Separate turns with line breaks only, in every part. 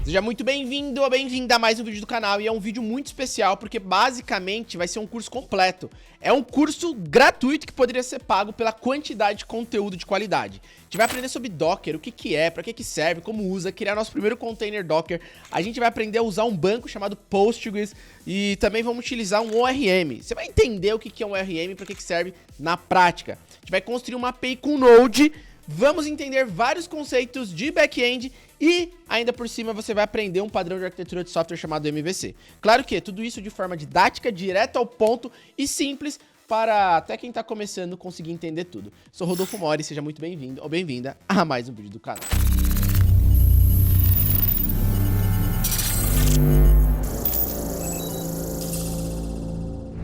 Seja muito bem-vindo ou bem-vinda a mais um vídeo do canal, e é um vídeo muito especial porque basicamente vai ser um curso completo. É um curso gratuito que poderia ser pago pela quantidade de conteúdo de qualidade. A gente vai aprender sobre Docker, o que é, para que serve, como usa, criar nosso primeiro container Docker. A gente vai aprender a usar um banco chamado Postgres e também vamos utilizar um ORM. Você vai entender o que é um ORM e para que serve na prática. A gente vai construir uma API com Node. Vamos entender vários conceitos de back-end e, ainda por cima, você vai aprender um padrão de arquitetura de software chamado MVC. Claro que tudo isso de forma didática, direto ao ponto e simples, para até quem está começando conseguir entender tudo. Sou Rodolfo Mori, seja muito bem-vindo ou bem-vinda a mais um vídeo do canal.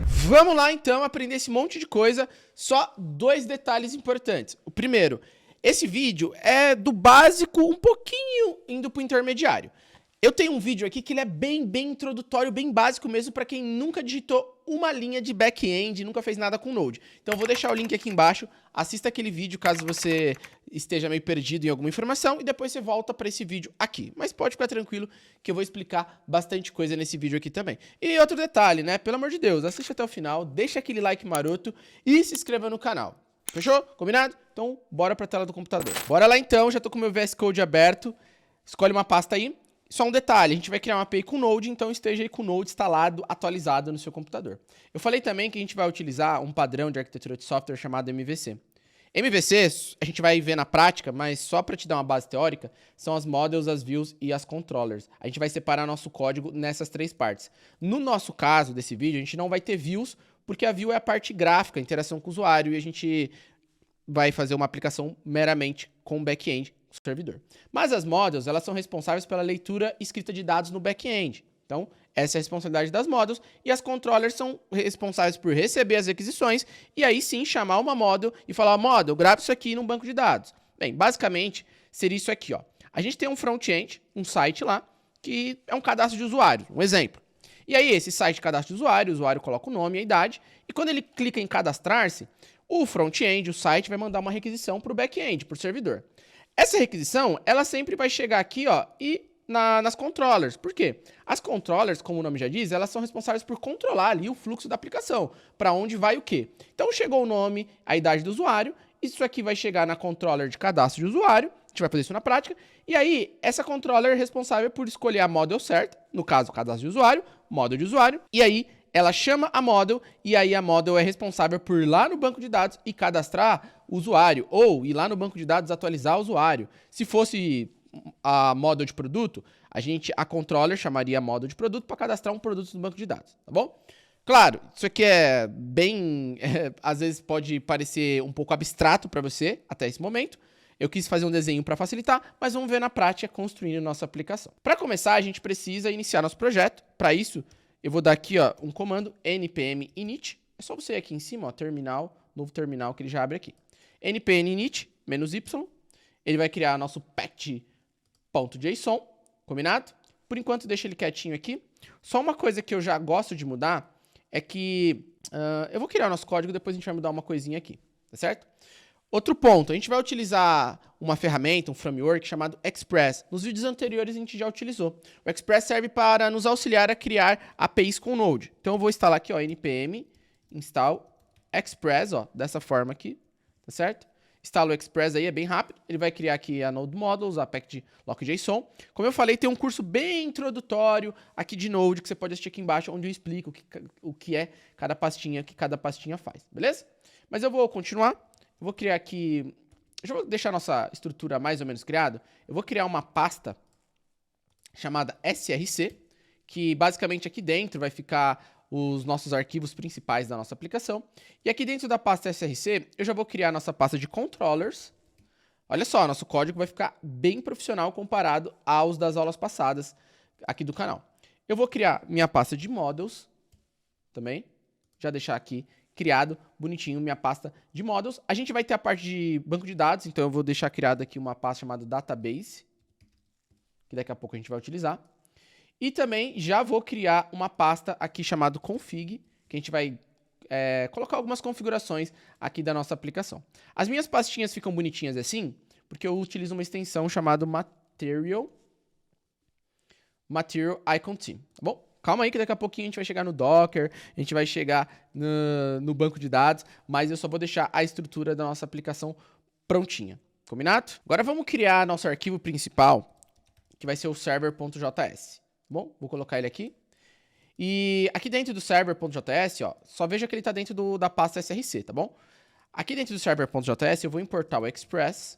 Vamos lá, então, aprender esse monte de coisa, só dois detalhes importantes. O primeiro, esse vídeo é do básico um pouquinho indo pro intermediário. Eu tenho um vídeo aqui que ele é bem introdutório, bem básico mesmo para quem nunca digitou uma linha de back-end, nunca fez nada com Node. Então eu vou deixar o link aqui embaixo, assista aquele vídeo caso você esteja meio perdido em alguma informação e depois você volta para esse vídeo aqui. Mas pode ficar tranquilo que eu vou explicar bastante coisa nesse vídeo aqui também. E outro detalhe, né? Pelo amor de Deus, assiste até o final, deixa aquele like maroto e se inscreva no canal. Fechou? Combinado? Então, bora pra tela do computador. Bora lá então, já tô com o meu VS Code aberto. Escolhe uma pasta aí. Só um detalhe, a gente vai criar uma API com Node, então esteja aí com o Node instalado, atualizado no seu computador. Eu falei também que a gente vai utilizar um padrão de arquitetura de software chamado MVC. MVC, a gente vai ver na prática, mas só para te dar uma base teórica, são as models, as views e as controllers. A gente vai separar nosso código nessas três partes. No nosso caso desse vídeo, a gente não vai ter views, porque a view é a parte gráfica, a interação com o usuário, e a gente vai fazer uma aplicação meramente com back-end, servidor. Mas as models, elas são responsáveis pela leitura e escrita de dados no back-end. Então, essa é a responsabilidade das models, e as controllers são responsáveis por receber as requisições, e aí sim chamar uma model e falar, model, grava isso aqui num banco de dados. Bem, basicamente, seria isso aqui, ó. A gente tem um front-end, um site lá, que é um cadastro de usuário, um exemplo. E aí, esse site de cadastro de usuário, o usuário coloca o nome e a idade, e quando ele clica em cadastrar-se, o front-end, o site, vai mandar uma requisição para o back-end, para o servidor. Essa requisição, ela sempre vai chegar aqui, ó, e nas controllers. Por quê? As controllers, como o nome já diz, elas são responsáveis por controlar ali o fluxo da aplicação, para onde vai o quê. Então, chegou o nome, a idade do usuário, isso aqui vai chegar na controller de cadastro de usuário, a gente vai fazer isso na prática, e aí, essa controller é responsável por escolher a model certa, no caso, cadastro de usuário, model de usuário, e aí, ela chama a model, e aí a model é responsável por ir lá no banco de dados e cadastrar o usuário, ou ir lá no banco de dados atualizar o usuário. Se fosse a model de produto, a controller chamaria a model de produto para cadastrar um produto no banco de dados, tá bom? Claro, isso aqui é bem, às vezes pode parecer um pouco abstrato para você até esse momento. Eu quis fazer um desenho para facilitar, mas vamos ver na prática construindo nossa aplicação. Para começar, a gente precisa iniciar nosso projeto. Para isso, eu vou dar aqui, ó, um comando npm init. É só você ir aqui em cima, ó, terminal, novo terminal que ele já abre aqui. npm init -y. Ele vai criar nosso path.json, combinado? Por enquanto, deixa ele quietinho aqui. Só uma coisa que eu já gosto de mudar é que eu vou criar o nosso código, depois a gente vai mudar uma coisinha aqui, tá certo? Outro ponto, a gente vai utilizar uma ferramenta, um framework chamado Express. Nos vídeos anteriores a gente já utilizou. O Express serve para nos auxiliar a criar APIs com Node. Então eu vou instalar aqui, ó, npm install Express, ó, dessa forma aqui, tá certo? Instala o Express aí, é bem rápido. Ele vai criar aqui a Node Models, a package lock.json. Como eu falei, tem um curso bem introdutório aqui de Node que você pode assistir aqui embaixo, onde eu explico o que é cada pastinha, o que cada pastinha faz, beleza? Mas eu vou continuar. Eu vou criar aqui, já vou deixar a nossa estrutura mais ou menos criada. Eu vou criar uma pasta chamada src, que basicamente aqui dentro vai ficar os nossos arquivos principais da nossa aplicação. E aqui dentro da pasta src, eu já vou criar a nossa pasta de controllers. Olha só, nosso código vai ficar bem profissional comparado aos das aulas passadas aqui do canal. Eu vou criar minha pasta de models também, já deixar aqui criado, bonitinho, minha pasta de models. A gente vai ter a parte de banco de dados, então eu vou deixar criada aqui uma pasta chamada database, que daqui a pouco a gente vai utilizar. E também já vou criar uma pasta aqui chamada config, que a gente vai colocar algumas configurações aqui da nossa aplicação. As minhas pastinhas ficam bonitinhas assim, porque eu utilizo uma extensão chamada material, Material Icon Team, tá bom? Calma aí que daqui a pouquinho a gente vai chegar no Docker, a gente vai chegar no banco de dados, mas eu só vou deixar a estrutura da nossa aplicação prontinha, combinado? Agora vamos criar nosso arquivo principal, que vai ser o server.js, bom? Vou colocar ele aqui. E aqui dentro do server.js, ó, só veja que ele está dentro da pasta src, tá bom? Aqui dentro do server.js eu vou importar o Express,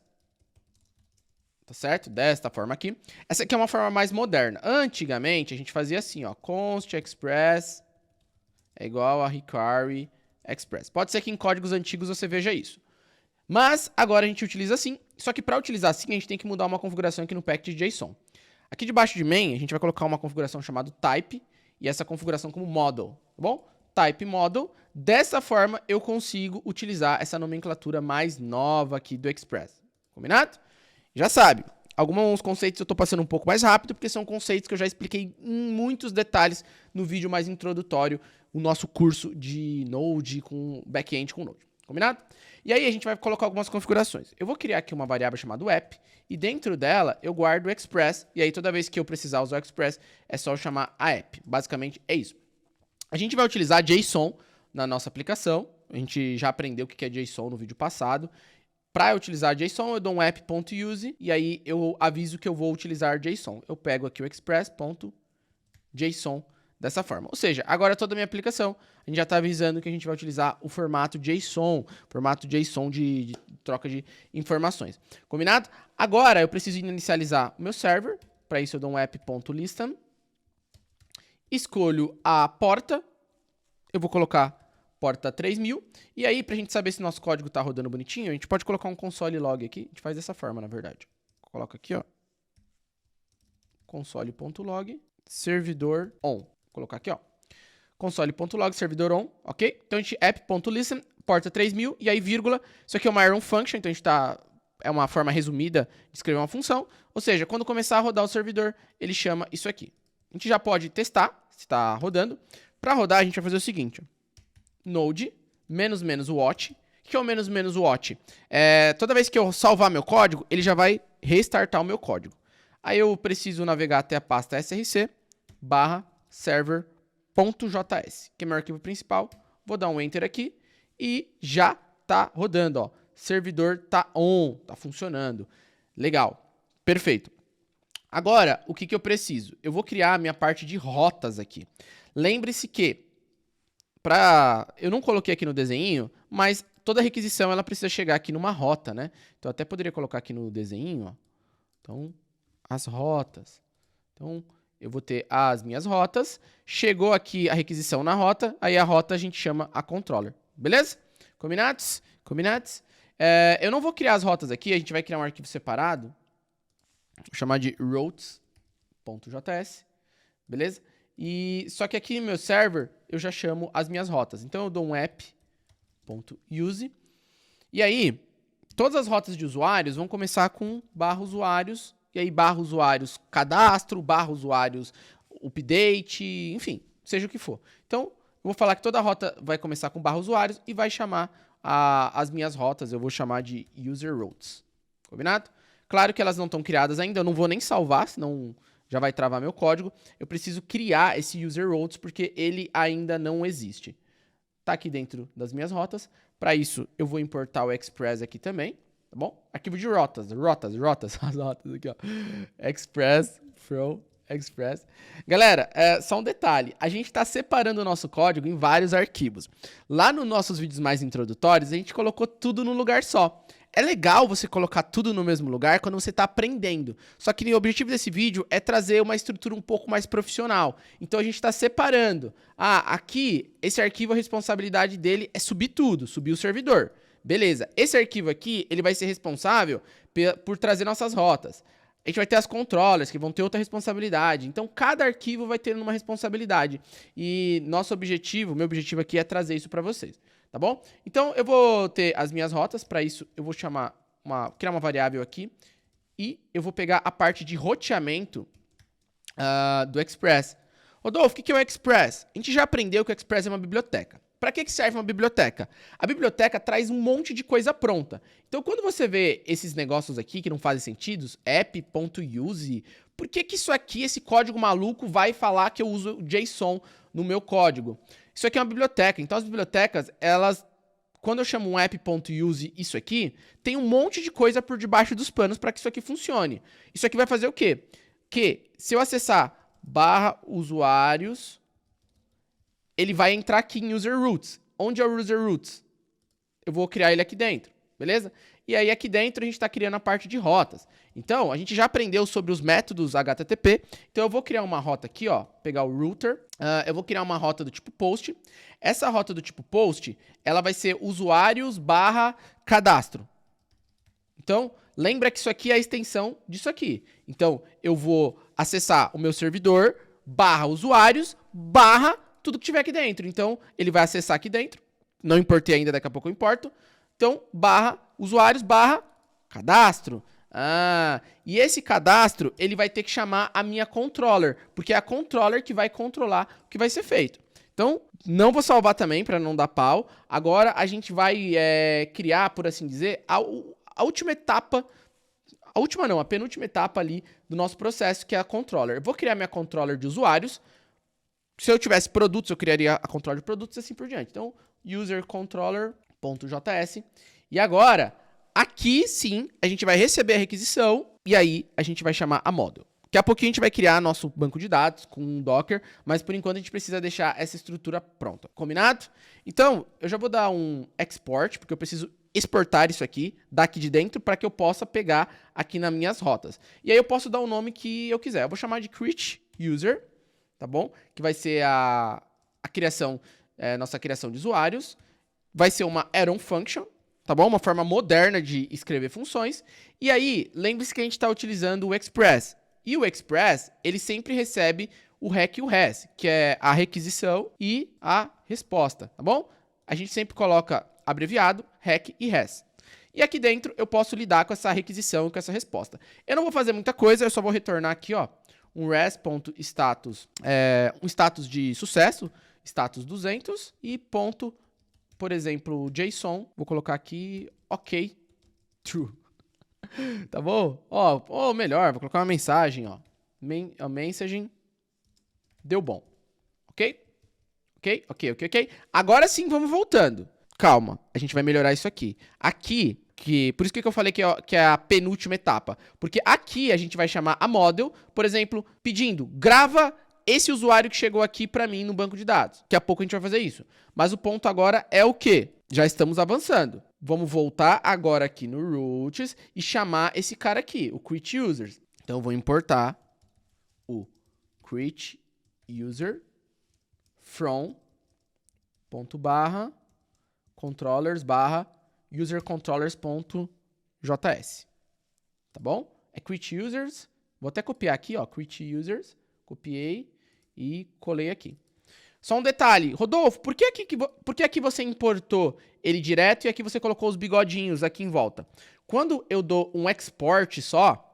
tá certo? Desta forma aqui. Essa aqui é uma forma mais moderna. Antigamente, a gente fazia assim, ó, const express é igual a require express. Pode ser que em códigos antigos você veja isso. Mas agora a gente utiliza assim. Só que para utilizar assim, a gente tem que mudar uma configuração aqui no package.json. Aqui debaixo de main, a gente vai colocar uma configuração chamada type e essa configuração como model, tá bom? Type model. Dessa forma, eu consigo utilizar essa nomenclatura mais nova aqui do Express. Combinado? Já sabe, alguns conceitos eu estou passando um pouco mais rápido, porque são conceitos que eu já expliquei em muitos detalhes no vídeo mais introdutório, o nosso curso de Node com back-end com Node. Combinado? E aí a gente vai colocar algumas configurações. Eu vou criar aqui uma variável chamada app, e dentro dela eu guardo o Express, e aí toda vez que eu precisar usar o Express, é só eu chamar a app. Basicamente é isso. A gente vai utilizar JSON na nossa aplicação, a gente já aprendeu o que é JSON no vídeo passado. Para utilizar JSON, eu dou um app.use e aí eu aviso que eu vou utilizar JSON. Eu pego aqui o express.json dessa forma. Ou seja, agora toda a minha aplicação, a gente já está avisando que a gente vai utilizar o formato JSON de troca de informações. Combinado? Agora eu preciso inicializar o meu server. Para isso eu dou um app.listen. Escolho a porta. Eu vou colocar porta 3000, e aí pra gente saber se nosso código tá rodando bonitinho, a gente pode colocar um console log aqui, a gente faz dessa forma, na verdade. Coloca aqui, ó, console.log, servidor on, vou colocar aqui, ó, console.log, servidor on, ok? Então a gente app.listen, porta 3000, e aí vírgula, isso aqui é uma iron function, então a gente é uma forma resumida de escrever uma função, ou seja, quando começar a rodar o servidor, ele chama isso aqui. A gente já pode testar se tá rodando. Para rodar, a gente vai fazer o seguinte, ó. Node, --watch. O que é o --watch? Toda vez que eu salvar meu código, ele já vai restartar o meu código. Aí eu preciso navegar até a pasta src/server.js, que é meu arquivo principal. Vou dar um enter aqui e já tá rodando, ó. Servidor tá on, tá funcionando. Legal, perfeito. Agora, o que eu preciso? Eu vou criar a minha parte de rotas aqui. Lembre-se que eu não coloquei aqui no desenho, mas toda requisição ela precisa chegar aqui numa rota, né? Então eu até poderia colocar aqui no desenho, ó. Então, as rotas. Então, eu vou ter as minhas rotas. Chegou aqui a requisição na rota, aí a rota a gente chama a controller. Beleza? Combinados? Combinados? Eu não vou criar as rotas aqui, a gente vai criar um arquivo separado. Vou chamar de routes.js. Beleza? Só que aqui no meu server, eu já chamo as minhas rotas. Então, eu dou um app.use. E aí, todas as rotas de usuários vão começar com /usuários. E aí, /usuários cadastro, /usuários update, enfim, seja o que for. Então, eu vou falar que toda rota vai começar com /usuários e vai chamar as minhas rotas. Eu vou chamar de user routes. Combinado? Claro que elas não estão criadas ainda. Eu não vou nem salvar, senão já vai travar meu código. Eu preciso criar esse user routes porque ele ainda não existe. Tá aqui dentro das minhas rotas. Para isso, eu vou importar o Express aqui também, tá bom? Arquivo de rotas, as rotas aqui, ó. Express, from Express. Galera, só um detalhe. A gente está separando o nosso código em vários arquivos. Lá nos nossos vídeos mais introdutórios, a gente colocou tudo num lugar só. É legal você colocar tudo no mesmo lugar quando você está aprendendo. Só que o objetivo desse vídeo é trazer uma estrutura um pouco mais profissional. Então a gente está separando. Aqui, esse arquivo, a responsabilidade dele é subir tudo, subir o servidor. Beleza. Esse arquivo aqui, ele vai ser responsável por trazer nossas rotas. A gente vai ter as controllers, que vão ter outra responsabilidade. Então, cada arquivo vai ter uma responsabilidade. E meu objetivo aqui é trazer isso para vocês. Tá bom? Então, eu vou ter as minhas rotas. Para isso, eu vou criar uma variável aqui. E eu vou pegar a parte de roteamento do Express. Rodolfo, o que é o Express? A gente já aprendeu que o Express é uma biblioteca. Para que serve uma biblioteca? A biblioteca traz um monte de coisa pronta. Então, quando você vê esses negócios aqui que não fazem sentido, app.use, por que isso aqui, esse código maluco, vai falar que eu uso JSON no meu código? Isso aqui é uma biblioteca. Então, as bibliotecas, elas, quando eu chamo um app.use isso aqui, tem um monte de coisa por debaixo dos panos para que isso aqui funcione. Isso aqui vai fazer o quê? Que se eu acessar /usuários, ele vai entrar aqui em user roots. Onde é o user roots? Eu vou criar ele aqui dentro, beleza? E aí aqui dentro a gente está criando a parte de rotas. Então, a gente já aprendeu sobre os métodos HTTP. Então, eu vou criar uma rota aqui, ó, pegar o router. Eu vou criar uma rota do tipo post. Essa rota do tipo post, ela vai ser usuários/cadastro. Então, lembra que isso aqui é a extensão disso aqui. Então, eu vou acessar o meu servidor /usuários/ tudo que tiver aqui dentro. Então, ele vai acessar aqui dentro. Não importei ainda, daqui a pouco eu importo. Então, /usuários/ cadastro. E esse cadastro, ele vai ter que chamar a minha controller, porque é a controller que vai controlar o que vai ser feito. Então, não vou salvar também, para não dar pau. Agora, a gente vai criar, por assim dizer, a última etapa. A última não, a penúltima etapa ali do nosso processo, que é a controller. Eu vou criar minha controller de usuários. Se eu tivesse produtos, eu criaria a controller de produtos e assim por diante. Então, userController.js. E agora, aqui sim, a gente vai receber a requisição e aí a gente vai chamar a model. Daqui a pouquinho a gente vai criar nosso banco de dados com um Docker, mas por enquanto a gente precisa deixar essa estrutura pronta. Combinado? Então, eu já vou dar um export, porque eu preciso exportar isso aqui daqui de dentro para que eu possa pegar aqui nas minhas rotas. E aí eu posso dar o nome que eu quiser. Eu vou chamar de create user, tá bom? Que vai ser a criação, nossa criação de usuários. Vai ser uma add-on function, tá bom? Uma forma moderna de escrever funções. E aí, lembre-se que a gente está utilizando o Express. E o Express, ele sempre recebe o REQ e o RES, que é a requisição e a resposta, tá bom? A gente sempre coloca abreviado, REQ e RES. E aqui dentro eu posso lidar com essa requisição e com essa resposta. Eu não vou fazer muita coisa, eu só vou retornar aqui, ó, um res.status, um status de sucesso, status 200 e ponto, por exemplo, JSON, vou colocar aqui, ok, true. Tá bom? Ó, melhor, vou colocar uma mensagem, ó. A mensagem deu bom. Ok? Ok. Agora sim, vamos voltando. Calma, a gente vai melhorar isso aqui. Aqui, por isso que eu falei que é a penúltima etapa. Porque aqui a gente vai chamar a model, por exemplo, pedindo, grava esse usuário que chegou aqui para mim no banco de dados. Daqui a pouco a gente vai fazer isso. Mas o ponto agora é o quê? Já estamos avançando. Vamos voltar agora aqui no roots e chamar esse cara aqui, o create users. Então eu vou importar o create user from controllers usercontrollers.js. Tá bom? É create users. Vou até copiar aqui, ó, create users. Copiei e colei aqui. Só um detalhe, Rodolfo, por que aqui você importou ele direto e aqui você colocou os bigodinhos aqui em volta? Quando eu dou um export só,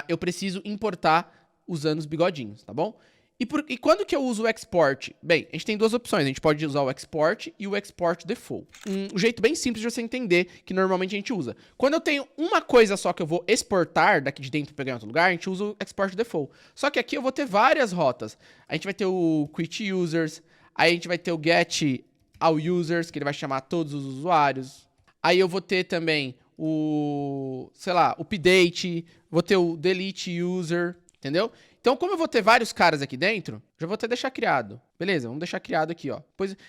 eu preciso importar usando os bigodinhos, tá bom? E quando que eu uso o export? Bem, a gente tem duas opções. A gente pode usar o export e o export default. Um jeito bem simples de você entender que normalmente a gente usa. Quando eu tenho uma coisa só que eu vou exportar daqui de dentro e pegar em outro lugar, a gente usa o export default. Só que aqui eu vou ter várias rotas. A gente vai ter o create users, aí a gente vai ter o get all users, que ele vai chamar todos os usuários. Aí eu vou ter também o, sei lá, update, vou ter o delete user, entendeu? Então, como eu vou ter vários caras aqui dentro, já vou até deixar criado. Beleza, vamos deixar criado aqui, ó.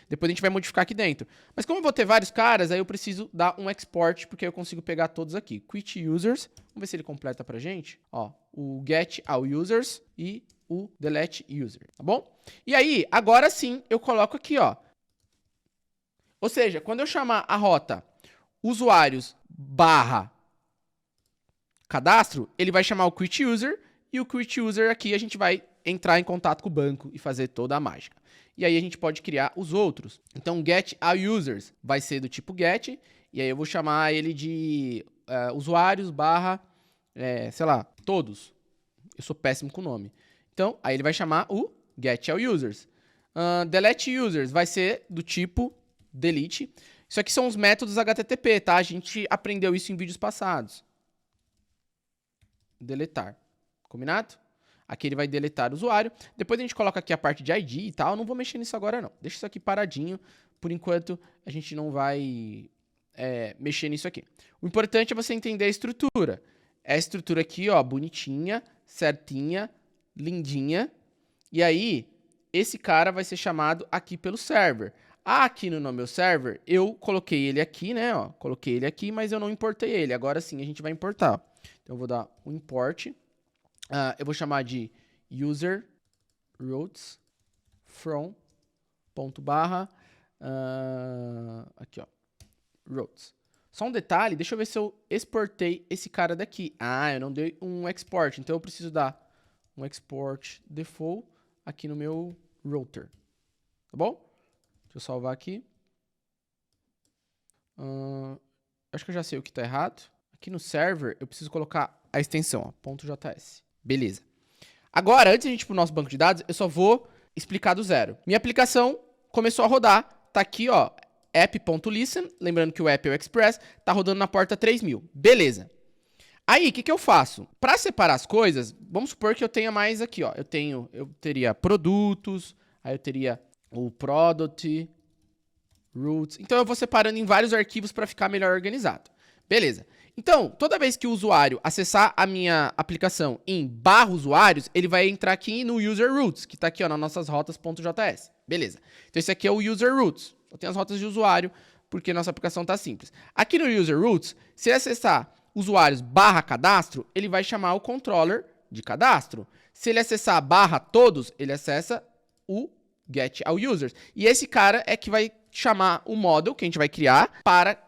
Depois a gente vai modificar aqui dentro. Mas como eu vou ter vários caras, aí eu preciso dar um export, porque eu consigo pegar todos aqui. Quit users, vamos ver se ele completa pra gente. Ó, o get all users e o delete user, tá bom? E aí, agora sim, eu coloco aqui, ó. Ou seja, quando eu chamar a rota usuários /cadastro, ele vai chamar o quit user. E o create user aqui a gente vai entrar em contato com o banco e fazer toda a mágica. E aí a gente pode criar os outros. Então get all users vai ser do tipo get. E aí eu vou chamar ele de usuários sei lá, todos. Eu sou péssimo com o nome. Então aí ele vai chamar o get all users. Delete users vai ser do tipo delete. Isso aqui são os métodos HTTP, tá? A gente aprendeu isso em vídeos passados. Deletar. Combinado? Aqui ele vai deletar o usuário. Depois a gente coloca aqui a parte de ID e tal. Não vou mexer nisso agora, não. Deixa isso aqui paradinho. Por enquanto, a gente não vai mexer nisso aqui. O importante é você entender a estrutura. É a estrutura aqui, ó, bonitinha, certinha, lindinha. E aí, esse cara vai ser chamado aqui pelo server. Aqui no meu server, eu coloquei ele aqui, né, ó. Coloquei ele aqui, mas eu não importei ele. Agora sim, a gente vai importar. Então, eu vou dar um import. Eu vou chamar de user routes from ponto barra aqui, ó, routes. Só um detalhe, deixa eu ver se eu exportei esse cara daqui. Eu não dei um export, então eu preciso dar um export default aqui no meu router. Tá bom? Deixa eu salvar aqui. Acho que eu já sei o que tá errado. Aqui no server, eu preciso colocar a extensão, ó, .js. Beleza. Agora, antes de a gente ir pro nosso banco de dados, eu só vou explicar do zero. Minha aplicação começou a rodar. Tá aqui, ó, app.listen. Lembrando que o app é o Express. Tá rodando na porta 3000. Beleza. Aí, o que eu faço? Para separar as coisas, vamos supor que eu tenha mais aqui, ó. Eu teria produtos, aí eu teria o product, routes. Então, eu vou separando em vários arquivos para ficar melhor organizado. Beleza. Então, toda vez que o usuário acessar a minha aplicação em /usuários, ele vai entrar aqui no user routes, que está aqui, ó, nas nossas rotas.js. Beleza. Então, esse aqui é o user routes. Só tem as rotas de usuário, porque nossa aplicação está simples. Aqui no user routes, se ele acessar usuários /cadastro, ele vai chamar o controller de cadastro. Se ele acessar /todos, ele acessa o get all users. E esse cara é que vai chamar o model que a gente vai criar para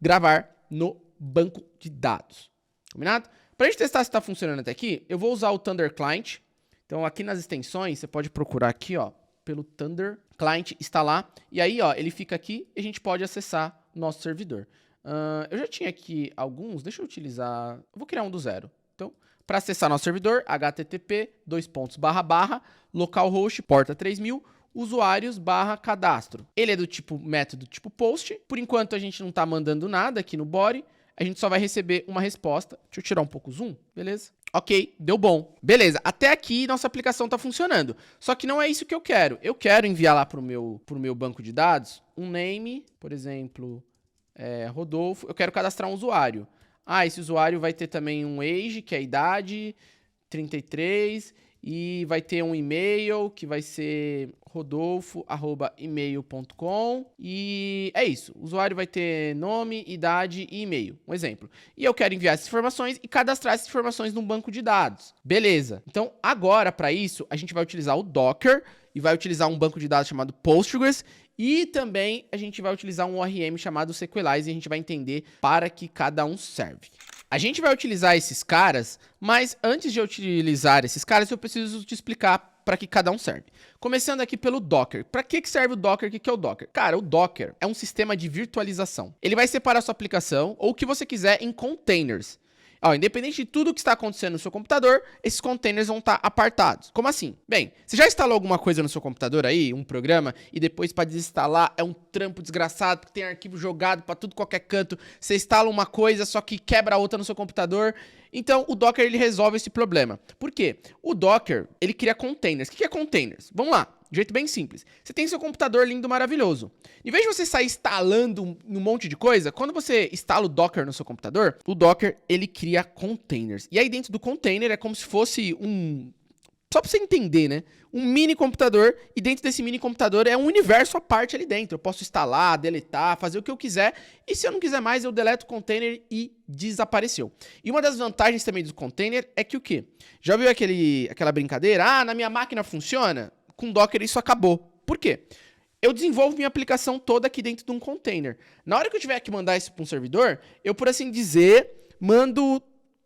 gravar no banco de dados. Combinado? Para a gente testar se está funcionando até aqui, eu vou usar o Thunder Client. Então, aqui nas extensões, você pode procurar aqui, ó, pelo Thunder Client, instalar. E aí, ó, ele fica aqui e a gente pode acessar o nosso servidor. Eu já tinha aqui alguns, deixa eu utilizar... Eu vou criar um do zero. Então, para acessar nosso servidor, http localhost porta 3000 usuários /cadastro. Ele é do tipo método tipo post. Por enquanto, a gente não está mandando nada aqui no body. A gente só vai receber uma resposta. Deixa eu tirar um pouco o zoom, beleza? Ok, deu bom. Beleza, até aqui nossa aplicação está funcionando. Só que não é isso que eu quero. Eu quero enviar lá pro meu banco de dados um name, por exemplo, Rodolfo. Eu quero cadastrar um usuário. Esse usuário vai ter também um age, que é a idade, 33, e vai ter um e-mail, que vai ser rodolfo@email.com. E é isso. O usuário vai ter nome, idade e e-mail. Um exemplo. E eu quero enviar essas informações e cadastrar essas informações num banco de dados. Beleza. Então, agora, para isso, a gente vai utilizar o Docker e vai utilizar um banco de dados chamado Postgres. E também a gente vai utilizar um ORM chamado Sequelize e a gente vai entender para que cada um serve. A gente vai utilizar esses caras, mas antes de eu utilizar esses caras, eu preciso te explicar para que cada um serve. Começando aqui pelo Docker. Para que serve o Docker? O que é o Docker? Cara, o Docker é um sistema de virtualização. Ele vai separar a sua aplicação ou o que você quiser em containers. Independente de tudo que está acontecendo no seu computador, esses containers vão estar apartados. Como assim? Bem, você já instalou alguma coisa no seu computador aí, um programa, e depois para desinstalar é um trampo desgraçado, porque tem arquivo jogado para tudo qualquer canto, você instala uma coisa, só que quebra a outra no seu computador. Então, o Docker ele resolve esse problema. Por quê? O Docker, ele cria containers. O que é containers? Vamos lá. De jeito bem simples. Você tem seu computador lindo, maravilhoso. Em vez de você sair instalando um monte de coisa, quando você instala o Docker no seu computador, o Docker, ele cria containers. E aí dentro do container é como se fosse só pra você entender, né? Um mini computador, e dentro desse mini computador é um universo à parte ali dentro. Eu posso instalar, deletar, fazer o que eu quiser. E se eu não quiser mais, eu deleto o container e desapareceu. E uma das vantagens também do container é que o quê? Já viu aquela brincadeira? Na minha máquina funciona? Com Docker isso acabou. Por quê? Eu desenvolvo minha aplicação toda aqui dentro de um container. Na hora que eu tiver que mandar isso para um servidor, eu, por assim dizer, mando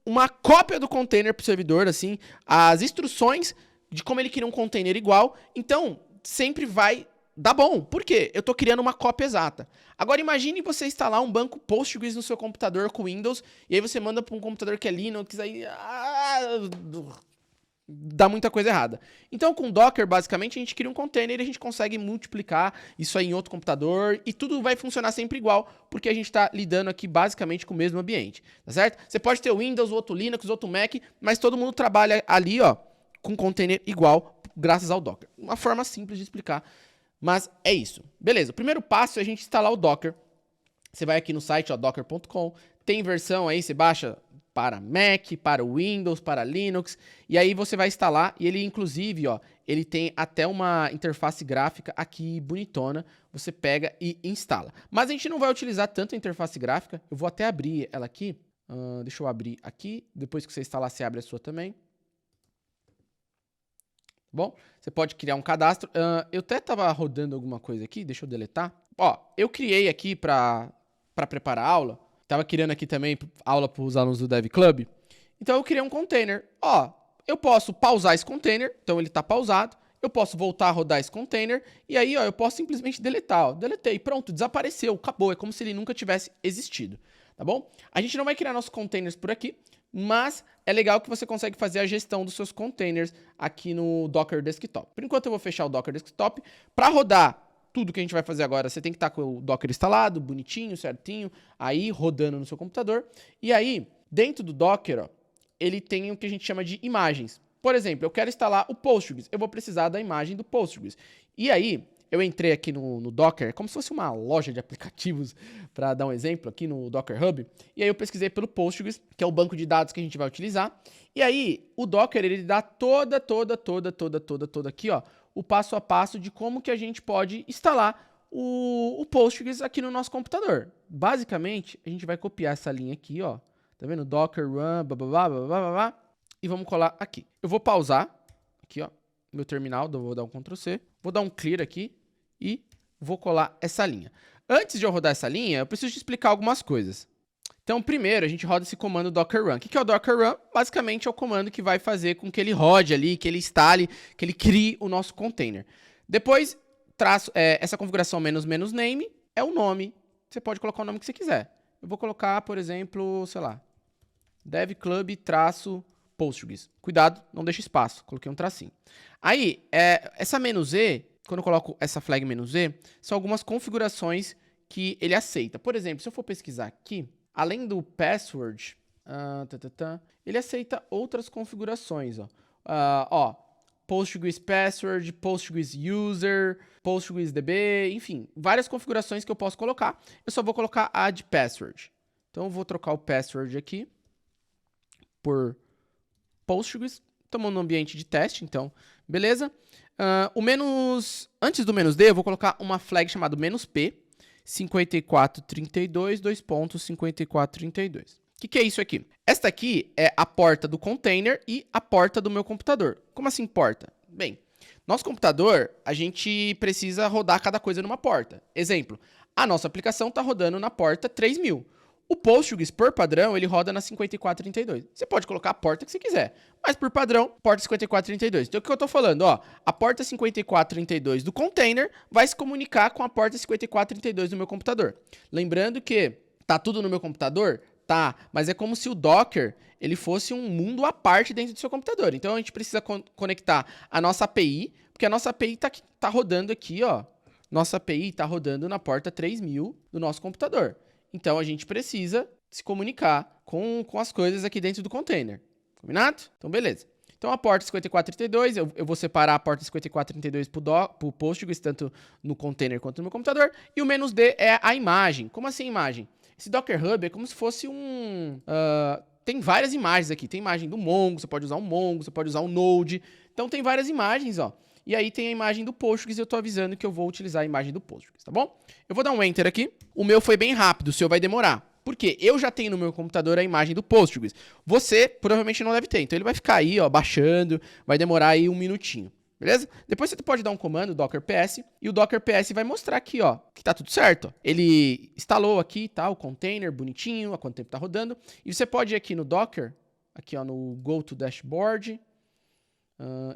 uma cópia do container para o servidor, assim, as instruções de como ele cria um container igual. Então, sempre vai dar bom. Por quê? Eu estou criando uma cópia exata. Agora, imagine você instalar um banco Postgres no seu computador com Windows, e aí você manda para um computador que é Linux, aí... dá muita coisa errada. Então, com Docker, basicamente, a gente cria um container e a gente consegue multiplicar isso aí em outro computador e tudo vai funcionar sempre igual, porque a gente está lidando aqui basicamente com o mesmo ambiente, tá certo? Você pode ter o Windows, o outro Linux, o outro Mac, mas todo mundo trabalha ali, ó, com container igual, graças ao Docker. Uma forma simples de explicar, mas é isso. Beleza, o primeiro passo é a gente instalar o Docker. Você vai aqui no site, ó, docker.com, tem versão aí, você baixa para Mac, para Windows, para Linux, e aí você vai instalar, e ele inclusive, ó, ele tem até uma interface gráfica aqui bonitona, você pega e instala. Mas a gente não vai utilizar tanto a interface gráfica, eu vou até abrir ela aqui, deixa eu abrir aqui, depois que você instalar, você abre a sua também. Bom, você pode criar um cadastro, eu até estava rodando alguma coisa aqui, deixa eu deletar. Ó, eu criei aqui para preparar a aula, tava criando aqui também aula para os alunos do Dev Club. Então eu criei um container. Ó, eu posso pausar esse container, então ele tá pausado. Eu posso voltar a rodar esse container e aí, ó, eu posso simplesmente deletar, ó. Deletei, pronto, desapareceu, acabou, é como se ele nunca tivesse existido, tá bom? A gente não vai criar nossos containers por aqui, mas é legal que você consegue fazer a gestão dos seus containers aqui no Docker Desktop. Por enquanto eu vou fechar o Docker Desktop para rodar tudo que a gente vai fazer agora, você tem que estar com o Docker instalado, bonitinho, certinho, aí rodando no seu computador. E aí, dentro do Docker, ó, ele tem o que a gente chama de imagens. Por exemplo, eu quero instalar o Postgres, eu vou precisar da imagem do Postgres. E aí, eu entrei aqui no Docker, como se fosse uma loja de aplicativos, para dar um exemplo, aqui no Docker Hub. E aí eu pesquisei pelo Postgres, que é o banco de dados que a gente vai utilizar. E aí, o Docker, ele dá toda aqui, ó, o passo a passo de como que a gente pode instalar o Postgres aqui no nosso computador. Basicamente, a gente vai copiar essa linha aqui, ó. Tá vendo? Docker run, blá, e vamos colar aqui. Eu vou pausar aqui, ó, meu terminal, vou dar um Ctrl C, vou dar um clear aqui e vou colar essa linha. Antes de eu rodar essa linha, eu preciso te explicar algumas coisas. Então, primeiro, a gente roda esse comando docker run. O que é o docker run? Basicamente, é o comando que vai fazer com que ele rode ali, que ele instale, que ele crie o nosso container. Depois, traço essa configuração "-name", é o nome. Você pode colocar o nome que você quiser. Eu vou colocar, por exemplo, sei lá, devclub-postgres. Cuidado, não deixe espaço. Coloquei um tracinho. Aí, essa "-z", quando eu coloco essa flag "-z", são algumas configurações que ele aceita. Por exemplo, se eu for pesquisar aqui, além do password, ele aceita outras configurações. Ó, Postgres password, Postgres user, Postgres DB, enfim, várias configurações que eu posso colocar. Eu só vou colocar add password. Então, eu vou trocar o password aqui por Postgres. Estamos no ambiente de teste, então, beleza. Antes do "-d", eu vou colocar uma flag chamada "-p", 5432, 2.5432. O que é isso aqui? Esta aqui é a porta do container e a porta do meu computador. Como assim porta? Bem, nosso computador, a gente precisa rodar cada coisa numa porta. Exemplo, a nossa aplicação está rodando na porta 3000. O Postgres, por padrão, ele roda na 5432. Você pode colocar a porta que você quiser, mas por padrão, porta 5432. Então, o que eu estou falando? Ó, a porta 5432 do container vai se comunicar com a porta 5432 do meu computador. Lembrando que tá tudo no meu computador? Tá, mas é como se o Docker ele fosse um mundo à parte dentro do seu computador. Então, a gente precisa conectar a nossa API, porque a nossa API tá rodando aqui, ó. Nossa API está rodando na porta 3000 do nosso computador. Então, a gente precisa se comunicar com as coisas aqui dentro do container. Combinado? Então, beleza. Então, a porta 5432, eu vou separar a porta 5432 para o Postgres, tanto no container quanto no meu computador. E o "-d" é a imagem. Como assim imagem? Esse Docker Hub é como se fosse tem várias imagens aqui. Tem imagem do Mongo, você pode usar um Mongo, você pode usar um Node. Então, tem várias imagens, ó. E aí tem a imagem do Postgres e eu estou avisando que eu vou utilizar a imagem do Postgres, tá bom? Eu vou dar um Enter aqui. O meu foi bem rápido, o seu vai demorar. Por quê? Eu já tenho no meu computador a imagem do Postgres. Você provavelmente não deve ter. Então ele vai ficar aí, ó, baixando. Vai demorar aí 1 minutinho. Beleza? Depois você pode dar um comando, docker ps, e o docker ps vai mostrar aqui, ó, que tá tudo certo. Ele instalou aqui, tá, o container bonitinho, há quanto tempo tá rodando. E você pode ir aqui no Docker, aqui, ó, no Go to Dashboard.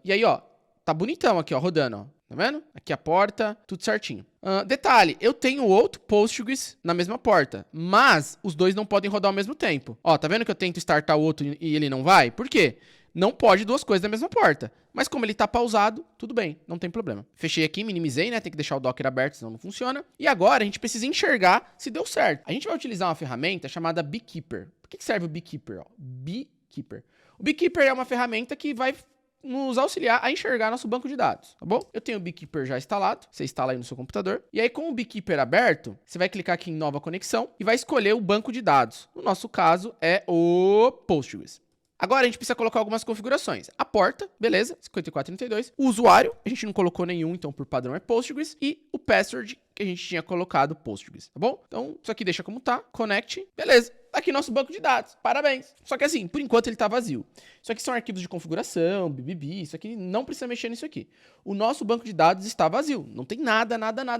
E aí, ó, tá bonitão aqui, ó, rodando, ó. Tá vendo? Aqui a porta, tudo certinho. Detalhe, eu tenho outro Postgres na mesma porta, mas os dois não podem rodar ao mesmo tempo. Ó, tá vendo que eu tento startar o outro e ele não vai? Por quê? não pode duas coisas na mesma porta. Mas como ele tá pausado, tudo bem, não tem problema. Fechei aqui, minimizei, né? Tem que deixar o Docker aberto, senão não funciona. E agora a gente precisa enxergar se deu certo. A gente vai utilizar uma ferramenta chamada Beekeeper. Por que serve o Beekeeper? Beekeeper. O Beekeeper é uma ferramenta que vai nos auxiliar a enxergar nosso banco de dados, tá bom? Eu tenho o Beekeeper já instalado, você instala aí no seu computador. E aí, com o Beekeeper aberto, você vai clicar aqui em Nova Conexão e vai escolher o banco de dados. No nosso caso, é o Postgres. Agora, a gente precisa colocar algumas configurações. A porta, beleza, 5432. O usuário, a gente não colocou nenhum, então por padrão é Postgres. E o password, que a gente tinha colocado Postgres, tá bom? Então, isso aqui deixa como tá, connect, beleza. Tá aqui nosso banco de dados, parabéns. Só que assim, por enquanto ele tá vazio. Isso aqui são arquivos de configuração, BBB, isso aqui não precisa mexer nisso aqui. O nosso banco de dados está vazio, não tem nada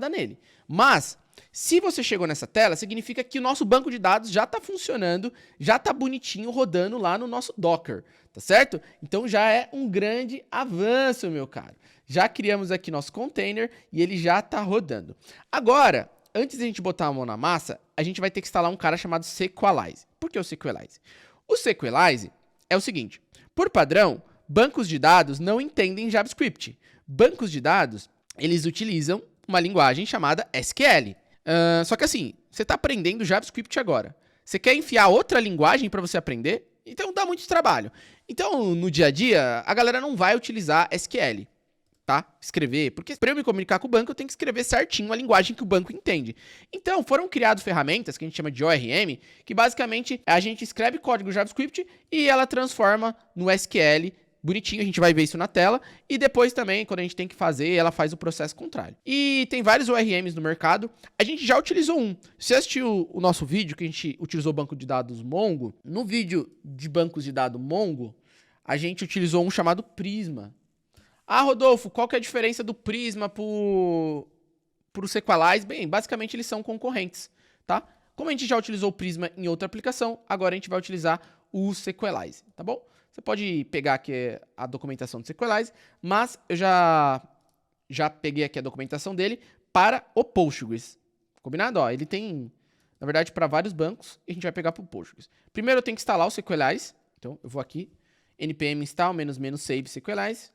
nele. Mas, se você chegou nessa tela, significa que o nosso banco de dados já tá funcionando, já tá bonitinho, rodando lá no nosso Docker, tá certo? Então já é um grande avanço, meu caro. Já criamos aqui nosso container e ele já tá rodando. Agora, antes de a gente botar a mão na massa, a gente vai ter que instalar um cara chamado Sequelize. Por que o Sequelize? O Sequelize é o seguinte: por padrão, bancos de dados não entendem JavaScript. Bancos de dados, eles utilizam uma linguagem chamada SQL. Só que assim, você está aprendendo JavaScript agora. Você quer enfiar outra linguagem para você aprender? Então dá muito trabalho. Então, no dia a dia, a galera não vai utilizar SQL. Tá? Escrever, porque para eu me comunicar com o banco, eu tenho que escrever certinho a linguagem que o banco entende. Então, foram criadas ferramentas que a gente chama de ORM, que basicamente a gente escreve código JavaScript e ela transforma no SQL bonitinho, a gente vai ver isso na tela, e depois também, quando a gente tem que fazer, ela faz o processo contrário. E tem vários ORMs no mercado, a gente já utilizou um. Se você assistiu o nosso vídeo, que a gente utilizou o banco de dados Mongo, no vídeo de bancos de dados Mongo, a gente utilizou um chamado Prisma. Ah, Rodolfo, qual que é a diferença do Prisma pro Sequelize? Bem, basicamente eles são concorrentes, tá? Como a gente já utilizou o Prisma em outra aplicação, agora a gente vai utilizar o Sequelize, tá bom? Você pode pegar aqui a documentação do Sequelize, mas eu já peguei aqui a documentação dele para o Postgres. Combinado? Ó, ele tem, na verdade, para vários bancos, e a gente vai pegar para o Postgres. Primeiro eu tenho que instalar o Sequelize, então eu vou aqui, npm install -save Sequelize.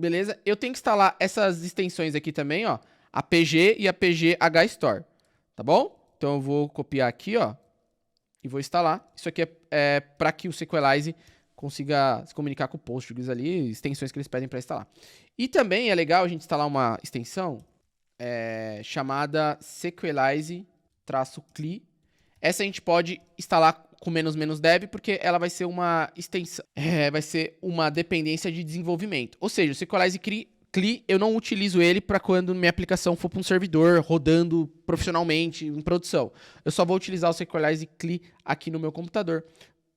Beleza? Eu tenho que instalar essas extensões aqui também, ó. A PG e a PG-HStore. Tá bom? Então eu vou copiar aqui, ó. E vou instalar. Isso aqui é para que o Sequelize consiga se comunicar com o Postgres ali. Extensões que eles pedem para instalar. E também é legal a gente instalar uma extensão chamada Sequelize-CLI. Essa a gente pode instalar com -dev, porque ela vai ser uma extensão, vai ser uma dependência de desenvolvimento. Ou seja, o Sequelize CLI, eu não utilizo ele para quando minha aplicação for para um servidor rodando profissionalmente em produção. Eu só vou utilizar o Sequelize CLI aqui no meu computador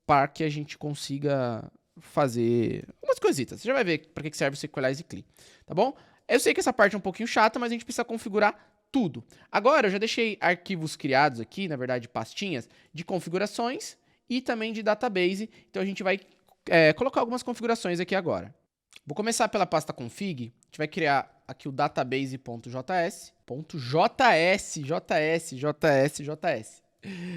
para que a gente consiga fazer umas coisitas. Você já vai ver para que serve o Sequelize CLI, tá bom? Eu sei que essa parte é um pouquinho chata, mas a gente precisa configurar tudo. Agora, eu já deixei arquivos criados aqui, na verdade, pastinhas, de configurações e também de database. Então, a gente vai colocar algumas configurações aqui agora. Vou começar pela pasta config. A gente vai criar aqui o database.js. .js.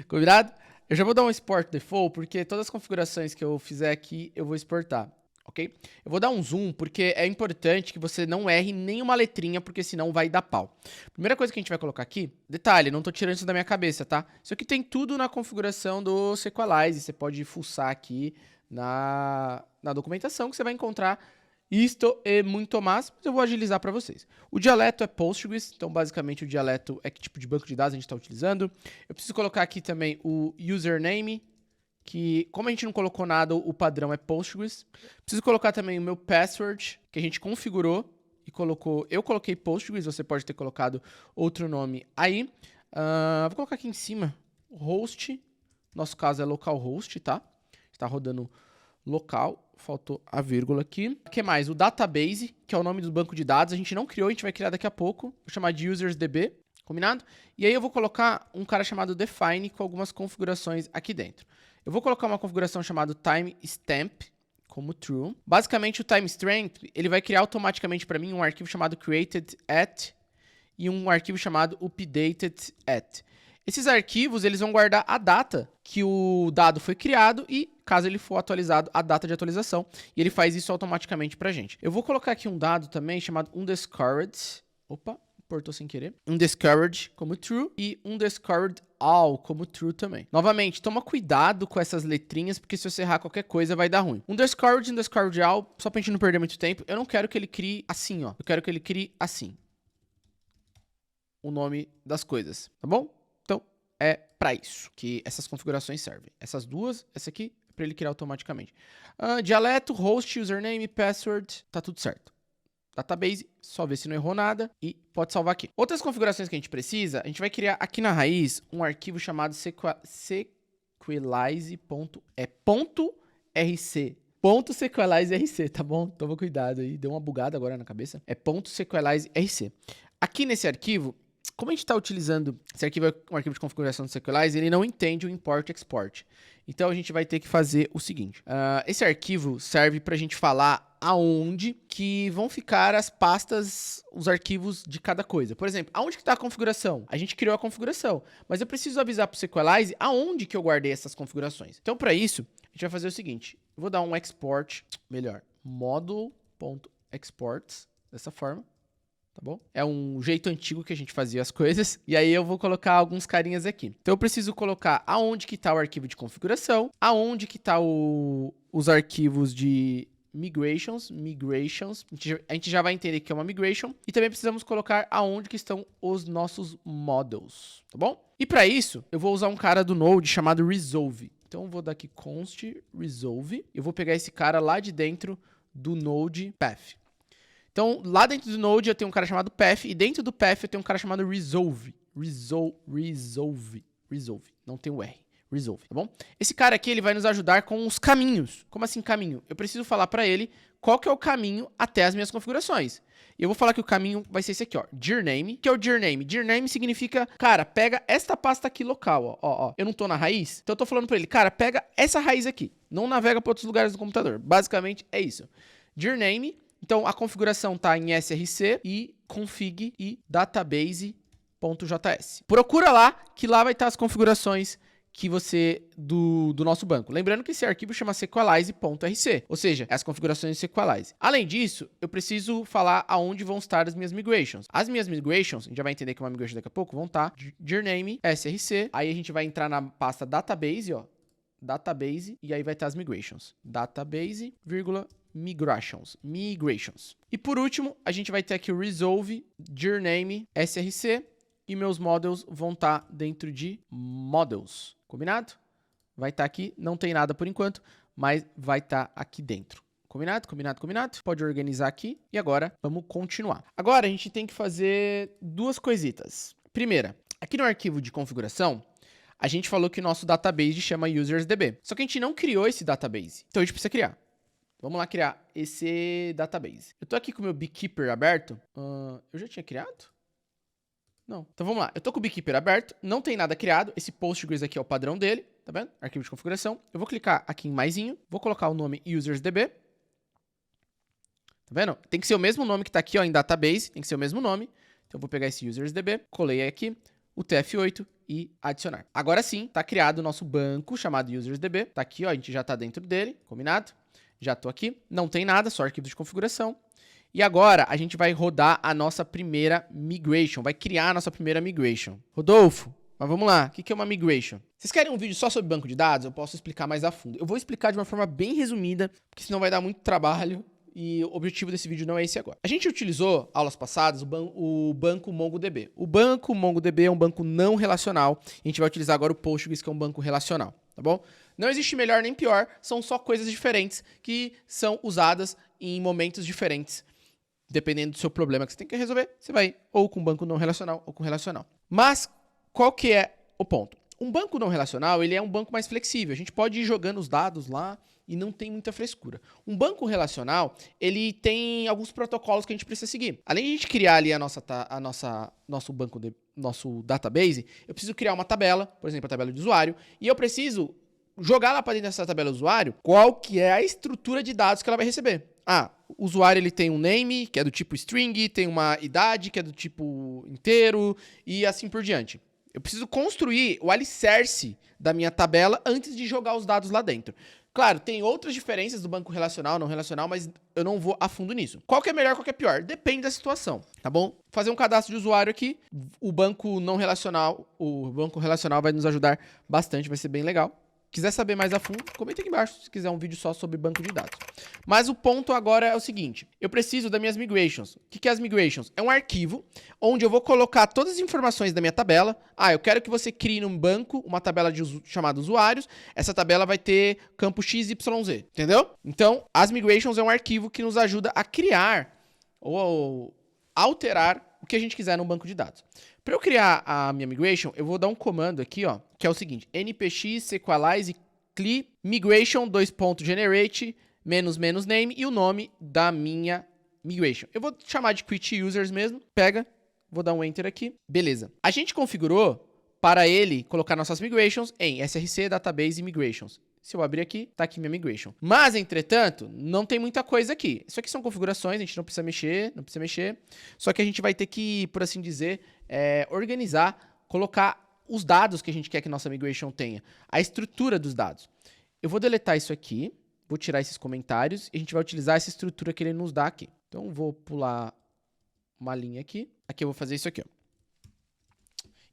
Combinado? Eu já vou dar um export default, porque todas as configurações que eu fizer aqui, eu vou exportar. Ok? Eu vou dar um zoom porque é importante que você não erre nenhuma letrinha, porque senão vai dar pau. Primeira coisa que a gente vai colocar aqui, detalhe, não tô tirando isso da minha cabeça, tá? Isso aqui tem tudo na configuração do Sequelize, você pode fuçar aqui na documentação que você vai encontrar isto e muito mais, mas eu vou agilizar para vocês. O dialeto é Postgres, então basicamente o dialeto é que tipo de banco de dados a gente está utilizando. Eu preciso colocar aqui também o username, que como a gente não colocou nada, o padrão é Postgres. Preciso colocar também o meu password, que a gente configurou e colocou. Eu coloquei Postgres, você pode ter colocado outro nome aí. Vou colocar aqui em cima, host. Nosso caso é localhost, tá? Está rodando local, faltou a vírgula aqui. O que mais? O database, que é o nome do banco de dados. A gente não criou, a gente vai criar daqui a pouco. Vou chamar de usersdb, combinado? E aí eu vou colocar um cara chamado define com algumas configurações aqui dentro. Eu vou colocar uma configuração chamada timestamp como true. Basicamente o timestamp, ele vai criar automaticamente para mim um arquivo chamado created@, e um arquivo chamado updated@. Esses arquivos, eles vão guardar a data que o dado foi criado e caso ele for atualizado a data de atualização, e ele faz isso automaticamente pra gente. Eu vou colocar aqui um dado também chamado undiscovered. Opa, portou sem querer. Undiscovered como true e undiscovered all como true também. Novamente, toma cuidado com essas letrinhas, porque se você errar qualquer coisa vai dar ruim. Undiscovered all, só pra gente não perder muito tempo, eu não quero que ele crie assim, ó. Eu quero que ele crie assim. O nome das coisas, tá bom? Então, é pra isso que essas configurações servem. Essas duas, essa aqui, é pra ele criar automaticamente. Dialeto, host, username, password, tá tudo certo. Database, só ver se não errou nada e pode salvar aqui. Outras configurações que a gente precisa, a gente vai criar aqui na raiz um arquivo chamado sequelize.rc. .sequelize.rc, tá bom? Toma cuidado aí, deu uma bugada agora na cabeça. É .sequelize.rc. Aqui nesse arquivo, como a gente está utilizando, esse arquivo é um arquivo de configuração do Sequelize, ele não entende o import e export. Então, a gente vai ter que fazer o seguinte. Esse arquivo serve para a gente falar aonde que vão ficar as pastas, os arquivos de cada coisa. Por exemplo, aonde que está a configuração? A gente criou a configuração, mas eu preciso avisar para o Sequelize aonde que eu guardei essas configurações. Então, para isso, a gente vai fazer o seguinte. Eu vou dar um export, melhor, module.exports, dessa forma. Tá bom? É um jeito antigo que a gente fazia as coisas. E aí eu vou colocar alguns carinhas aqui. Então eu preciso colocar aonde que tá o arquivo de configuração, aonde que tá os arquivos de migrations. A gente já vai entender que é uma migration. E também precisamos colocar aonde que estão os nossos models, tá bom? E para isso, eu vou usar um cara do Node chamado resolve. Então eu vou dar aqui const resolve. Eu vou pegar esse cara lá de dentro do Node path. Então, lá dentro do Node eu tenho um cara chamado path, e dentro do path eu tenho um cara chamado resolve. Resolve. Não tem o R. Resolve, tá bom? Esse cara aqui, ele vai nos ajudar com os caminhos. Como assim caminho? Eu preciso falar para ele qual que é o caminho até as minhas configurações. E eu vou falar que o caminho vai ser esse aqui, ó. Dirname. Que é o dirname? Dirname significa, cara, pega esta pasta aqui local, ó. Eu não tô na raiz, então eu tô falando para ele, cara, pega essa raiz aqui. Não navega para outros lugares do computador. Basicamente, é isso. Dirname. Então, a configuração está em src e config e database.js. Procura lá, que lá vai estar as configurações que você do nosso banco. Lembrando que esse arquivo chama sequelize.rc, ou seja, as configurações de Sequelize. Além disso, eu preciso falar aonde vão estar as minhas migrations. As minhas migrations, a gente já vai entender que é uma migration daqui a pouco, vão estar dirname, src, aí a gente vai entrar na pasta database, ó, database, e aí vai estar as migrations. Database, migrations. E por último, a gente vai ter aqui o resolve, dirname, src, e meus models vão estar dentro de models. Combinado? Vai estar aqui, não tem nada por enquanto, mas vai estar aqui dentro. Combinado? Pode organizar aqui e agora vamos continuar. Agora a gente tem que fazer duas coisitas. Primeira, aqui no arquivo de configuração, a gente falou que o nosso database chama usersdb. Só que a gente não criou esse database, então a gente precisa criar. Vamos lá criar esse database. Eu tô aqui com o meu Beekeeper aberto. Eu já tinha criado? Não. Então vamos lá. Eu tô com o Beekeeper aberto, não tem nada criado. Esse Postgres aqui é o padrão dele, tá vendo? Arquivo de configuração. Eu vou clicar aqui em maisinho, vou colocar o nome usersdb. Tá vendo? Tem que ser o mesmo nome que tá aqui, ó, em database. Tem que ser o mesmo nome. Então eu vou pegar esse usersdb, colei aqui o TF8 e adicionar. Agora sim, tá criado o nosso banco chamado usersdb. Tá aqui, ó, a gente já tá dentro dele, combinado? Já estou aqui, não tem nada, só arquivo de configuração. E agora a gente vai rodar a nossa primeira migration, vai criar a nossa primeira migration. Rodolfo, mas vamos lá, o que é uma migration? Vocês querem um vídeo só sobre banco de dados? Eu posso explicar mais a fundo. Eu vou explicar de uma forma bem resumida, porque senão vai dar muito trabalho e o objetivo desse vídeo não é esse agora. A gente utilizou, aulas passadas, o banco MongoDB. O banco MongoDB é um banco não relacional, e a gente vai utilizar agora o Postgres, que é um banco relacional, tá bom? Não existe melhor nem pior, são só coisas diferentes que são usadas em momentos diferentes. Dependendo do seu problema que você tem que resolver, você vai ou com banco não relacional ou com relacional. Mas qual que é o ponto? Um banco não relacional, ele é um banco mais flexível. A gente pode ir jogando os dados lá e não tem muita frescura. Um banco relacional, ele tem alguns protocolos que a gente precisa seguir. Além de a gente criar ali nosso database, eu preciso criar uma tabela, por exemplo, a tabela de usuário, e eu preciso jogar lá para dentro dessa tabela do usuário qual que é a estrutura de dados que ela vai receber. O usuário ele tem um name, que é do tipo string, tem uma idade, que é do tipo inteiro, e assim por diante. Eu preciso construir o alicerce da minha tabela antes de jogar os dados lá dentro. Claro, tem outras diferenças do banco relacional, não relacional, mas eu não vou a fundo nisso. Qual que é melhor, qual que é pior? Depende da situação, tá bom? Fazer um cadastro de usuário aqui, o banco relacional vai nos ajudar bastante, vai ser bem legal. Quiser saber mais a fundo, comenta aqui embaixo se quiser um vídeo só sobre banco de dados. Mas o ponto agora é o seguinte, eu preciso das minhas migrations. O que é as migrations? É um arquivo onde eu vou colocar todas as informações da minha tabela. Eu quero que você crie num banco uma tabela chamada usuários. Essa tabela vai ter campo XYZ, entendeu? Então, as migrations é um arquivo que nos ajuda a criar ou alterar o que a gente quiser num banco de dados. Para eu criar a minha migration, eu vou dar um comando aqui, ó, que é o seguinte, npx sequalize cli migration .generate --name e o nome da minha migration. Eu vou chamar de quit users mesmo. Pega, vou dar um enter aqui. Beleza. A gente configurou para ele colocar nossas migrations em src database migrations. Se eu abrir aqui, tá aqui minha migration. Mas, entretanto, não tem muita coisa aqui. Isso aqui são configurações, a gente não precisa mexer. Só que a gente vai ter que, por assim dizer, organizar, colocar os dados que a gente quer que nossa migration tenha. A estrutura dos dados. Eu vou deletar isso aqui, vou tirar esses comentários e a gente vai utilizar essa estrutura que ele nos dá aqui. Então, vou pular uma linha aqui. Aqui eu vou fazer isso aqui, ó.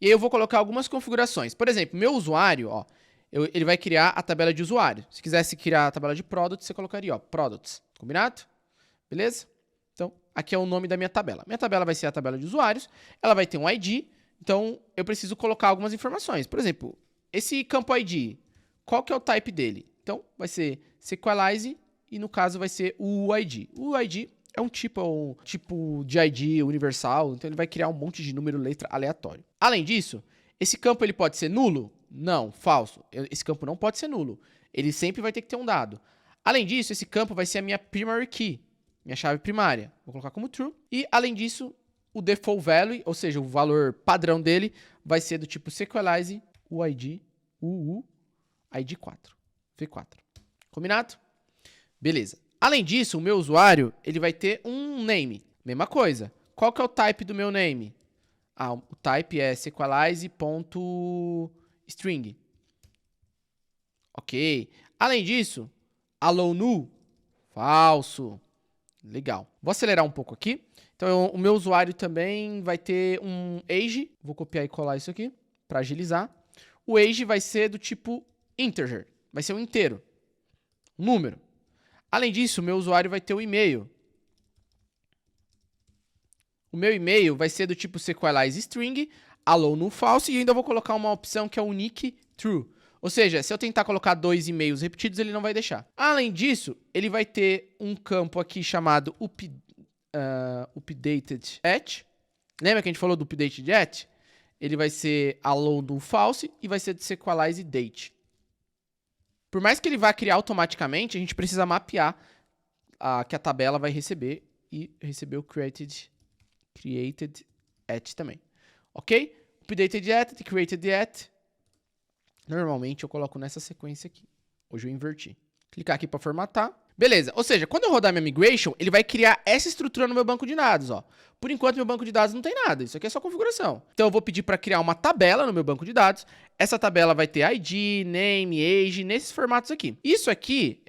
E aí eu vou colocar algumas configurações. Por exemplo, meu usuário, ó, ele vai criar a tabela de usuário. Se quisesse criar a tabela de products, você colocaria, ó, products. Combinado? Beleza? Então, aqui é o nome da minha tabela. Minha tabela vai ser a tabela de usuários. Ela vai ter um ID. Então, eu preciso colocar algumas informações. Por exemplo, esse campo ID, qual que é o type dele? Então, vai ser sequalize e, no caso, vai ser o UID. O UID é um tipo de ID universal. Então, ele vai criar um monte de número, letra aleatório. Além disso, esse campo ele pode ser nulo? Não, falso. Esse campo não pode ser nulo. Ele sempre vai ter que ter um dado. Além disso, esse campo vai ser a minha primary key, minha chave primária. Vou colocar como true. E, além disso, o default value, ou seja, o valor padrão dele, vai ser do tipo sequalize UID, ID4, V4. Combinado? Beleza. Além disso, o meu usuário, ele vai ter um name. Mesma coisa. Qual que é o type do meu name? O type é sequalize.string. Ok. Além disso, allow null, falso. Legal. Vou acelerar um pouco aqui. Então, o meu usuário também vai ter um age. Vou copiar e colar isso aqui para agilizar. O age vai ser do tipo integer. Vai ser um inteiro. Um número. Além disso, o meu usuário vai ter um e-mail. O meu e-mail vai ser do tipo sequalize string, allow null false, e eu ainda vou colocar uma opção que é unique true. Ou seja, se eu tentar colocar 2 e-mails repetidos, ele não vai deixar. Além disso, ele vai ter um campo aqui chamado updated at. Lembra que a gente falou do updated at? Ele vai ser allow null false e vai ser de sequalize date. Por mais que ele vá criar automaticamente, a gente precisa mapear que a tabela vai receber e receber o created at também. Ok? Updated at, created at. Normalmente eu coloco nessa sequência aqui. Hoje eu inverti. Clicar aqui para formatar. Beleza, ou seja, quando eu rodar minha migration, ele vai criar essa estrutura no meu banco de dados, ó. Por enquanto, meu banco de dados não tem nada, isso aqui é só configuração. Então, eu vou pedir para criar uma tabela no meu banco de dados. Essa tabela vai ter ID, name, age, nesses formatos aqui. Isso aqui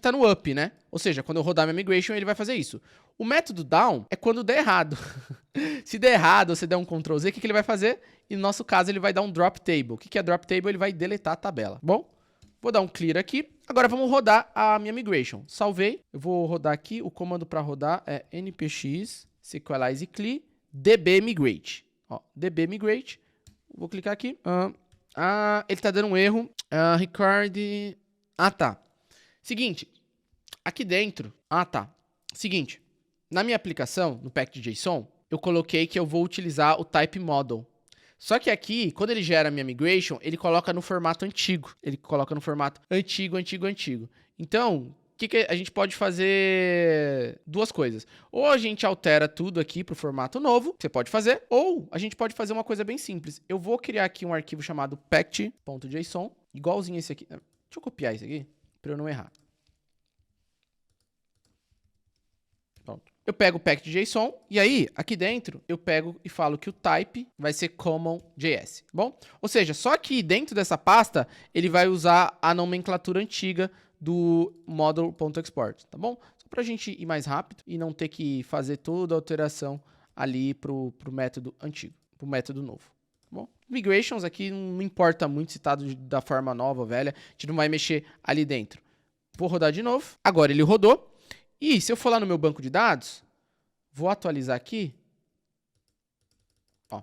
tá no up, né? Ou seja, quando eu rodar minha migration, ele vai fazer isso. O método down é quando der errado. Se der errado, ou se der um Ctrl Z, o que ele vai fazer? E no nosso caso, ele vai dar um drop table. O que é drop table? Ele vai deletar a tabela. Bom, vou dar um clear aqui. Agora vamos rodar a minha migration. Salvei. Eu vou rodar aqui. O comando para rodar é npx sequalize cli dbmigrate. Ó, dbmigrate. Vou clicar aqui. Ele tá dando um erro. Record. Tá. Seguinte. Aqui dentro. Tá. Seguinte. Na minha aplicação, no package.json, eu coloquei que eu vou utilizar o type model. Só que aqui, quando ele gera a minha migration, ele coloca no formato antigo. Ele coloca no formato antigo. Então, o que a gente pode fazer? Duas coisas. Ou a gente altera tudo aqui para o formato novo, você pode fazer, ou a gente pode fazer uma coisa bem simples. Eu vou criar aqui um arquivo chamado package.json, igualzinho esse aqui. Deixa eu copiar isso aqui, para eu não errar. Pronto. eu pego o package.json e aí, aqui dentro, eu pego e falo que o type vai ser common.js, tá bom? Ou seja, só que dentro dessa pasta, ele vai usar a nomenclatura antiga do model.export, tá bom? Só pra gente ir mais rápido e não ter que fazer toda a alteração ali pro método antigo, pro método novo, tá bom? Migrations aqui não importa muito se tá da forma nova ou velha, a gente não vai mexer ali dentro. Vou rodar de novo. Agora ele rodou. E se eu for lá no meu banco de dados, vou atualizar aqui. Ó,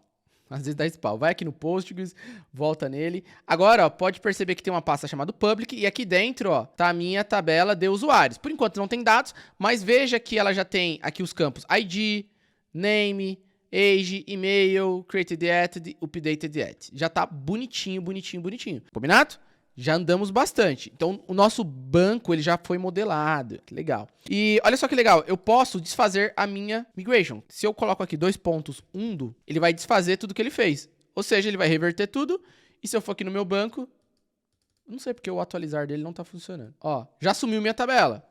às vezes dá spawn. Vai aqui no Postgres, volta nele. Agora, ó, pode perceber que tem uma pasta chamada public e aqui dentro, ó, tá a minha tabela de usuários. Por enquanto não tem dados, mas veja que ela já tem aqui os campos ID, name, age, e-mail, created at, updated at. Já tá bonitinho, bonitinho, bonitinho. Combinado? Já andamos bastante. Então, o nosso banco, ele já foi modelado. Que legal. E olha só que legal. Eu posso desfazer a minha migration. Se eu coloco aqui 2 pontos undo, ele vai desfazer tudo que ele fez. Ou seja, ele vai reverter tudo. E se eu for aqui no meu banco, não sei porque o atualizar dele não tá funcionando. Ó, já sumiu minha tabela.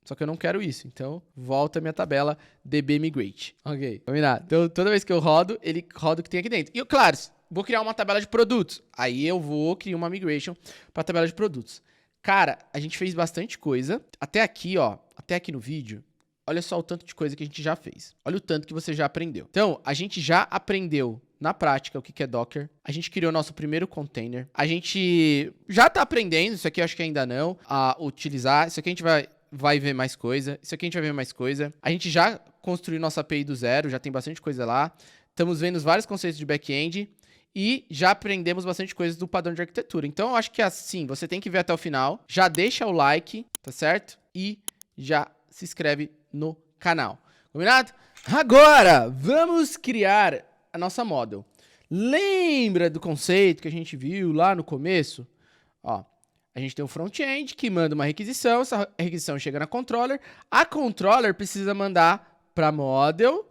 Só que eu não quero isso. Então, volta a minha tabela dbmigrate. Ok, combinado. Então, toda vez que eu rodo, ele roda o que tem aqui dentro. E, claro, vou criar uma tabela de produtos. Aí eu vou criar uma migration para a tabela de produtos. Cara, a gente fez bastante coisa. Até aqui, ó. Até aqui no vídeo. Olha só o tanto de coisa que a gente já fez. Olha o tanto que você já aprendeu. Então, a gente já aprendeu na prática o que é Docker. A gente criou nosso primeiro container. A gente já tá aprendendo, isso aqui eu acho que ainda não, a utilizar. Isso aqui a gente vai ver mais coisa. Isso aqui a gente vai ver mais coisa. A gente já construiu nossa API do zero, já tem bastante coisa lá. Estamos vendo vários conceitos de back-end. E já aprendemos bastante coisas do padrão de arquitetura. Então, eu acho que assim, você tem que ver até o final. Já deixa o like, tá certo? E já se inscreve no canal. Combinado? Agora, vamos criar a nossa model. Lembra do conceito que a gente viu lá no começo? Ó, a gente tem um front-end que manda uma requisição. Essa requisição chega na controller. A controller precisa mandar para model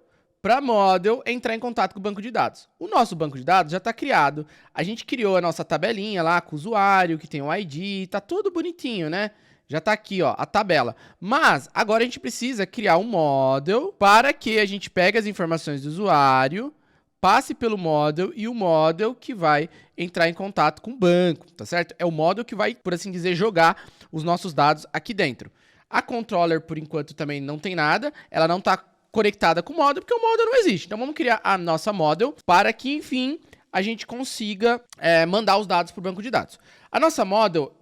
entrar em contato com o banco de dados. O nosso banco de dados já está criado. A gente criou a nossa tabelinha lá com o usuário, que tem o ID, tá tudo bonitinho, né? Já tá aqui, ó, a tabela. Mas agora a gente precisa criar um model para que a gente pegue as informações do usuário, passe pelo model e o model que vai entrar em contato com o banco, tá certo? É o model que vai, por assim dizer, jogar os nossos dados aqui dentro. A controller, por enquanto, também não tem nada. Ela não tá conectada com o model, porque o model não existe. Então, vamos criar a nossa model para que, enfim, a gente consiga mandar os dados para o banco de dados. A nossa model,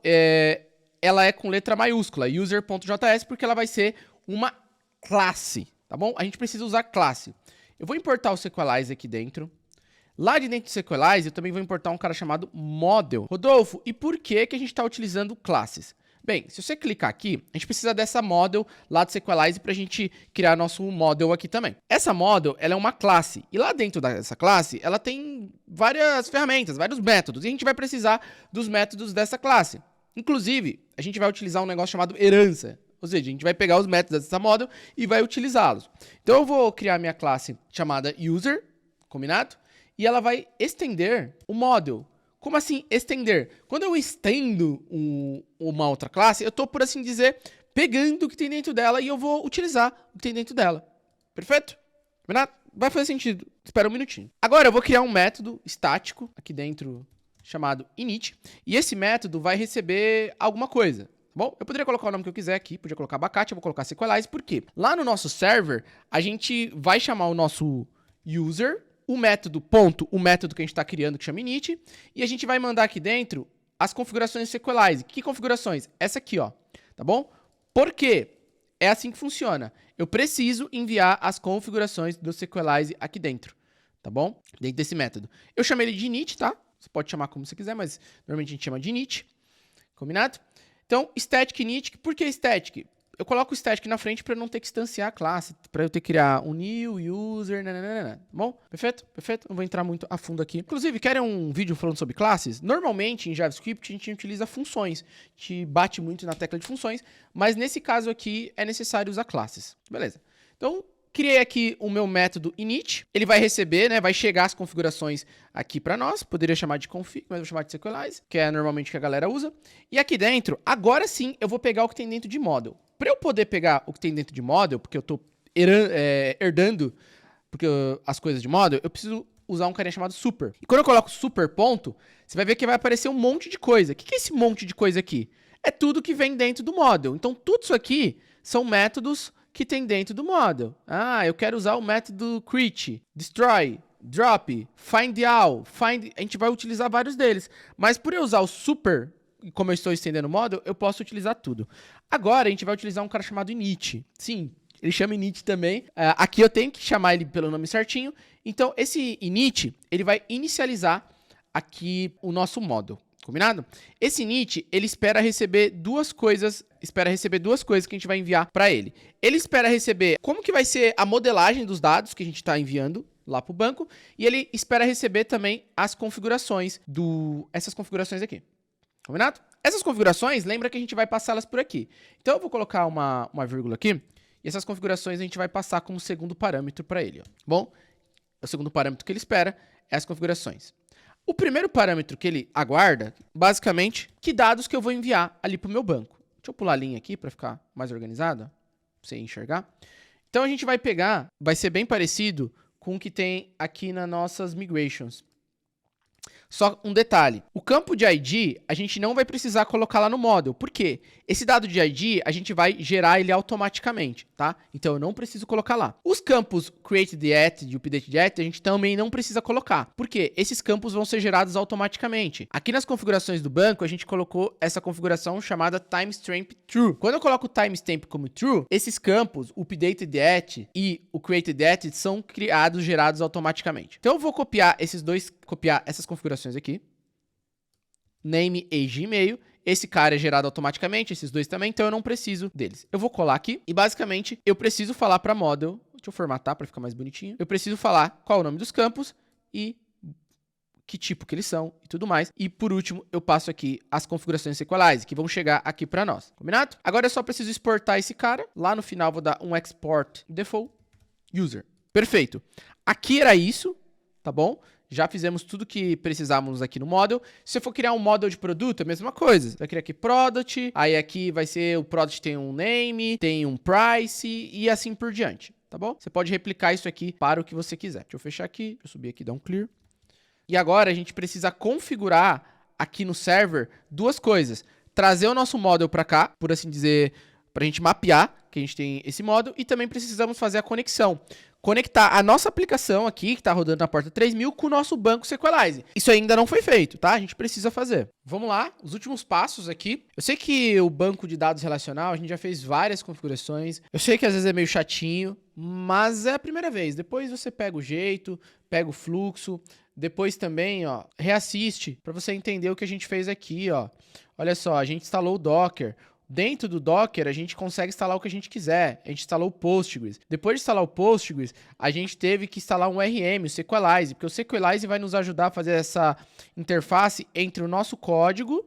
ela é com letra maiúscula, user.js, porque ela vai ser uma classe, tá bom? A gente precisa usar classe. Eu vou importar o Sequelize aqui dentro. Lá de dentro do Sequelize, eu também vou importar um cara chamado model. Rodolfo, e por que a gente está utilizando classes? Bem, se você clicar aqui, a gente precisa dessa model lá do Sequelize para a gente criar nosso model aqui também. Essa model, ela é uma classe. E lá dentro dessa classe, ela tem várias ferramentas, vários métodos. E a gente vai precisar dos métodos dessa classe. Inclusive, a gente vai utilizar um negócio chamado herança. Ou seja, a gente vai pegar os métodos dessa model e vai utilizá-los. Então, eu vou criar minha classe chamada user, combinado? E ela vai estender o model. Como assim estender? Quando eu estendo uma outra classe, eu estou, por assim dizer, pegando o que tem dentro dela e eu vou utilizar o que tem dentro dela. Perfeito? Vai fazer sentido. Espera um minutinho. Agora eu vou criar um método estático aqui dentro chamado init. E esse método vai receber alguma coisa. Bom, eu poderia colocar o nome que eu quiser aqui. Podia colocar abacate, eu vou colocar Sequelize. Por quê? Lá no nosso server, a gente vai chamar o nosso user, o método que a gente está criando, que chama init, e a gente vai mandar aqui dentro as configurações de Sequelize. Que configurações? Essa aqui, ó, tá bom? Por quê? É assim que funciona. Eu preciso enviar as configurações do Sequelize aqui dentro, tá bom? Dentro desse método. Eu chamei ele de init, tá? Você pode chamar como você quiser, mas normalmente a gente chama de init, combinado? Então, static init, por que static? Eu coloco o static na frente para não ter que instanciar a classe, para eu ter que criar um new, user, nananana. Bom, perfeito? Perfeito? Não vou entrar muito a fundo aqui. Inclusive, querem um vídeo falando sobre classes? Normalmente, em JavaScript, a gente utiliza funções. A gente bate muito na tecla de funções, mas nesse caso aqui é necessário usar classes. Beleza. Então, criei aqui o meu método init. Ele vai receber, né? Vai chegar as configurações aqui para nós. Poderia chamar de config, mas vou chamar de Sequelize, que é normalmente o que a galera usa. E aqui dentro, agora sim, eu vou pegar o que tem dentro de model. Para eu poder pegar o que tem dentro de model, porque eu tô herdando as coisas de model, eu preciso usar um carinha chamado super. E quando eu coloco super ponto, você vai ver que vai aparecer um monte de coisa. O que é esse monte de coisa aqui? É tudo que vem dentro do model. Então, tudo isso aqui são métodos que tem dentro do model. Ah, eu quero usar o método create, destroy, drop, find all, find... A gente vai utilizar vários deles. Mas por eu usar o super, como eu estou estendendo o model, eu posso utilizar tudo. Agora, a gente vai utilizar um cara chamado init. Sim, ele chama init também. Aqui eu tenho que chamar ele pelo nome certinho. Então, esse init, ele vai inicializar aqui o nosso model. Combinado? Esse init, ele espera receber duas coisas que a gente vai enviar para ele. Ele espera receber como que vai ser a modelagem dos dados que a gente está enviando lá para o banco, e ele espera receber também as configurações essas configurações aqui. Combinado? Essas configurações, lembra que a gente vai passá-las por aqui. Então eu vou colocar uma vírgula aqui, e essas configurações a gente vai passar como segundo parâmetro para ele. Ó. Bom, o segundo parâmetro que ele espera é as configurações. O primeiro parâmetro que ele aguarda, basicamente, que dados que eu vou enviar ali para o meu banco. Deixa eu pular a linha aqui para ficar mais organizado, para você enxergar. Então a gente vai pegar, vai ser bem parecido com o que tem aqui nas nossas migrations. Só um detalhe, o campo de ID a gente não vai precisar colocar lá no model. Por quê? Esse dado de ID a gente vai gerar ele automaticamente, tá? Então eu não preciso colocar lá. Os campos createDat e updateDat a gente também não precisa colocar. Por quê? Esses campos vão ser gerados automaticamente. Aqui nas configurações do banco a gente colocou essa configuração chamada timestamp true. Quando eu coloco o timestamp como true, esses campos, o updateDat e o createDat são gerados automaticamente. Então eu vou copiar essas configurações aqui, name, age e e-mail. Esse cara é gerado automaticamente, esses dois também, então eu não preciso deles. Eu vou colar aqui e basicamente eu preciso falar para model, deixa eu formatar para ficar mais bonitinho. Eu preciso falar qual é o nome dos campos e que tipo que eles são e tudo mais. E por último, eu passo aqui as configurações Sequelize, que vão chegar aqui para nós. Combinado? Agora eu só preciso exportar esse cara. Lá no final vou dar um export default user. Perfeito. Aqui era isso, tá bom? Já fizemos tudo que precisávamos aqui no model. Se você for criar um model de produto, é a mesma coisa. Você vai criar aqui product, aí aqui vai ser o product tem um name, tem um price e assim por diante, tá bom? Você pode replicar isso aqui para o que você quiser. Deixa eu fechar aqui, deixa eu subir aqui e dar um clear. E agora a gente precisa configurar aqui no server duas coisas. Trazer o nosso model para cá, por assim dizer, para a gente mapear que a gente tem esse model, e também precisamos fazer a conexão. Conectar a nossa aplicação aqui, que está rodando na porta 3000, com o nosso banco Sequelize. Isso ainda não foi feito, tá? A gente precisa fazer. Vamos lá, os últimos passos aqui. Eu sei que o banco de dados relacional, a gente já fez várias configurações. Eu sei que às vezes é meio chatinho, mas é a primeira vez. Depois você pega o jeito, pega o fluxo. Depois também, ó, reassiste para você entender o que a gente fez aqui, ó. Olha só, a gente instalou o Docker. Dentro do Docker, a gente consegue instalar o que a gente quiser. A gente instalou o Postgres. Depois de instalar o Postgres, a gente teve que instalar um RM, o Sequelize, porque o Sequelize vai nos ajudar a fazer essa interface entre o nosso código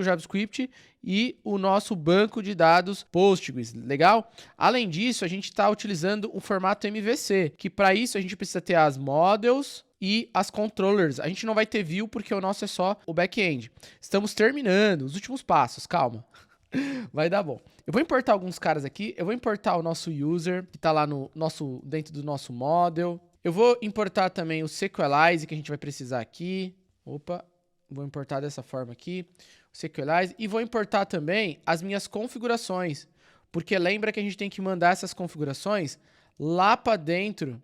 JavaScript e o nosso banco de dados Postgres. Legal? Além disso, a gente está utilizando o formato MVC, que para isso a gente precisa ter as models e as controllers. A gente não vai ter view porque o nosso é só o back-end. Estamos terminando os últimos passos, calma. Vai dar bom. Eu vou importar alguns caras aqui. Eu vou importar o nosso user, que está lá dentro do nosso model. Eu vou importar também o Sequelize, que a gente vai precisar aqui. Opa, vou importar dessa forma aqui. O Sequelize. E vou importar também as minhas configurações. Porque lembra que a gente tem que mandar essas configurações lá para dentro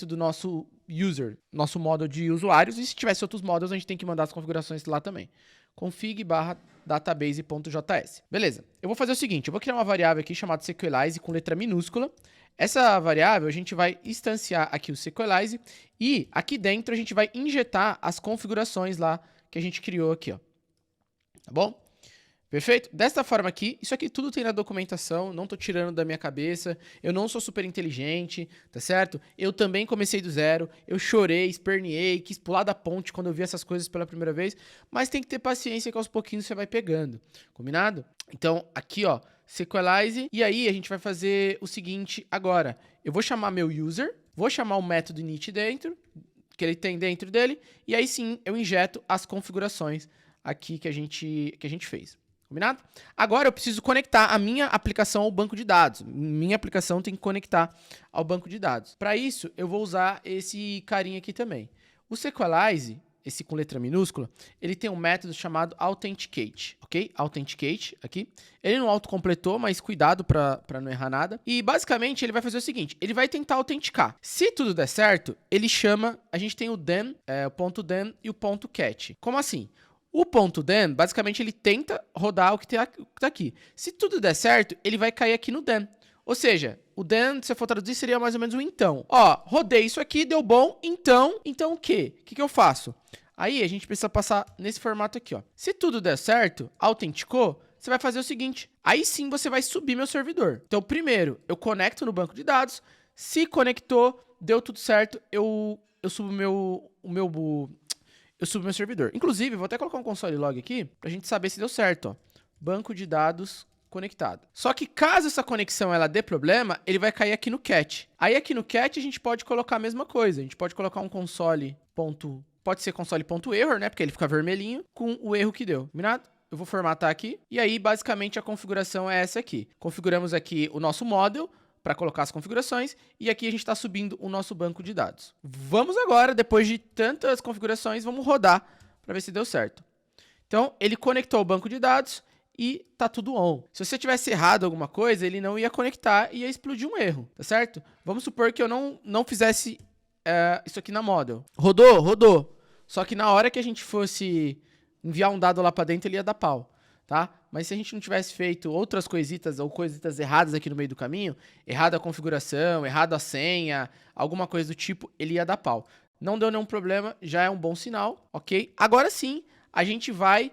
do nosso user, nosso model de usuários. E se tivesse outros models, a gente tem que mandar as configurações lá também. config/database.js. Beleza. Eu vou fazer o seguinte, eu vou criar uma variável aqui chamada Sequelize com letra minúscula. Essa variável a gente vai instanciar aqui o Sequelize e aqui dentro a gente vai injetar as configurações lá que a gente criou aqui, ó. Tá bom? Perfeito? Desta forma aqui, isso aqui tudo tem na documentação, não tô tirando da minha cabeça, eu não sou super inteligente, tá certo? Eu também comecei do zero, eu chorei, esperneei, quis pular da ponte quando eu vi essas coisas pela primeira vez, mas tem que ter paciência que aos pouquinhos você vai pegando, combinado? Então, aqui ó, Sequelize, e aí a gente vai fazer o seguinte agora, eu vou chamar meu user, vou chamar o método init dentro, que ele tem dentro dele, e aí sim eu injeto as configurações aqui que a gente fez. Combinado? Agora eu preciso conectar a minha aplicação ao banco de dados. Minha aplicação tem que conectar ao banco de dados. Para isso, eu vou usar esse carinha aqui também. O Sequelize, esse com letra minúscula, ele tem um método chamado Authenticate, ok? Authenticate aqui. Ele não autocompletou, mas cuidado para não errar nada. E basicamente ele vai fazer o seguinte, ele vai tentar autenticar. Se tudo der certo, ele chama, a gente tem o then, o ponto then e o ponto cat. Como assim? O ponto then, basicamente ele tenta rodar o que tá aqui. Se tudo der certo, ele vai cair aqui no then. Ou seja, o then, se eu for traduzir, seria mais ou menos um então. Ó, rodei isso aqui, deu bom, então o quê? O que eu faço? Aí a gente precisa passar nesse formato aqui, ó. Se tudo der certo, autenticou, você vai fazer o seguinte. Aí sim você vai subir meu servidor. Então, primeiro, eu conecto no banco de dados. Se conectou, deu tudo certo, eu subo eu subo meu servidor. Inclusive, vou até colocar um console log aqui pra gente saber se deu certo, ó. Banco de dados conectado. Só que caso essa conexão ela dê problema, ele vai cair aqui no cat. Aí aqui no cat a gente pode colocar a mesma coisa. A gente pode colocar um console. Pode ser console.error, né? Porque ele fica vermelhinho com o erro que deu. Combinado? Eu vou formatar aqui. E aí, basicamente, a configuração é essa aqui. Configuramos aqui o nosso model para colocar as configurações, e aqui a gente está subindo o nosso banco de dados. Vamos agora, depois de tantas configurações, vamos rodar para ver se deu certo. Então, ele conectou o banco de dados e tá tudo on. Se você tivesse errado alguma coisa, ele não ia conectar e ia explodir um erro, tá certo? Vamos supor que eu não fizesse isso aqui na model. Rodou. Só que na hora que a gente fosse enviar um dado lá para dentro, ele ia dar pau. Tá? Mas se a gente não tivesse feito outras coisitas ou coisitas erradas aqui no meio do caminho, errada a configuração, errada a senha, alguma coisa do tipo, ele ia dar pau. Não deu nenhum problema, já é um bom sinal, ok? Agora sim, a gente vai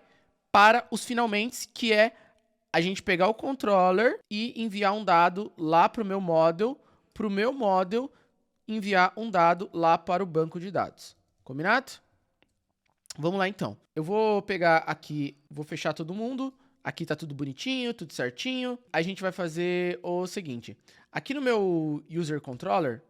para os finalmente, que é a gente pegar o controller e enviar um dado lá para o meu model enviar um dado lá para o banco de dados. Combinado? Vamos lá, então. Eu vou pegar aqui, vou fechar todo mundo. Aqui tá tudo bonitinho, tudo certinho. A gente vai fazer o seguinte. Aqui no meu user controller,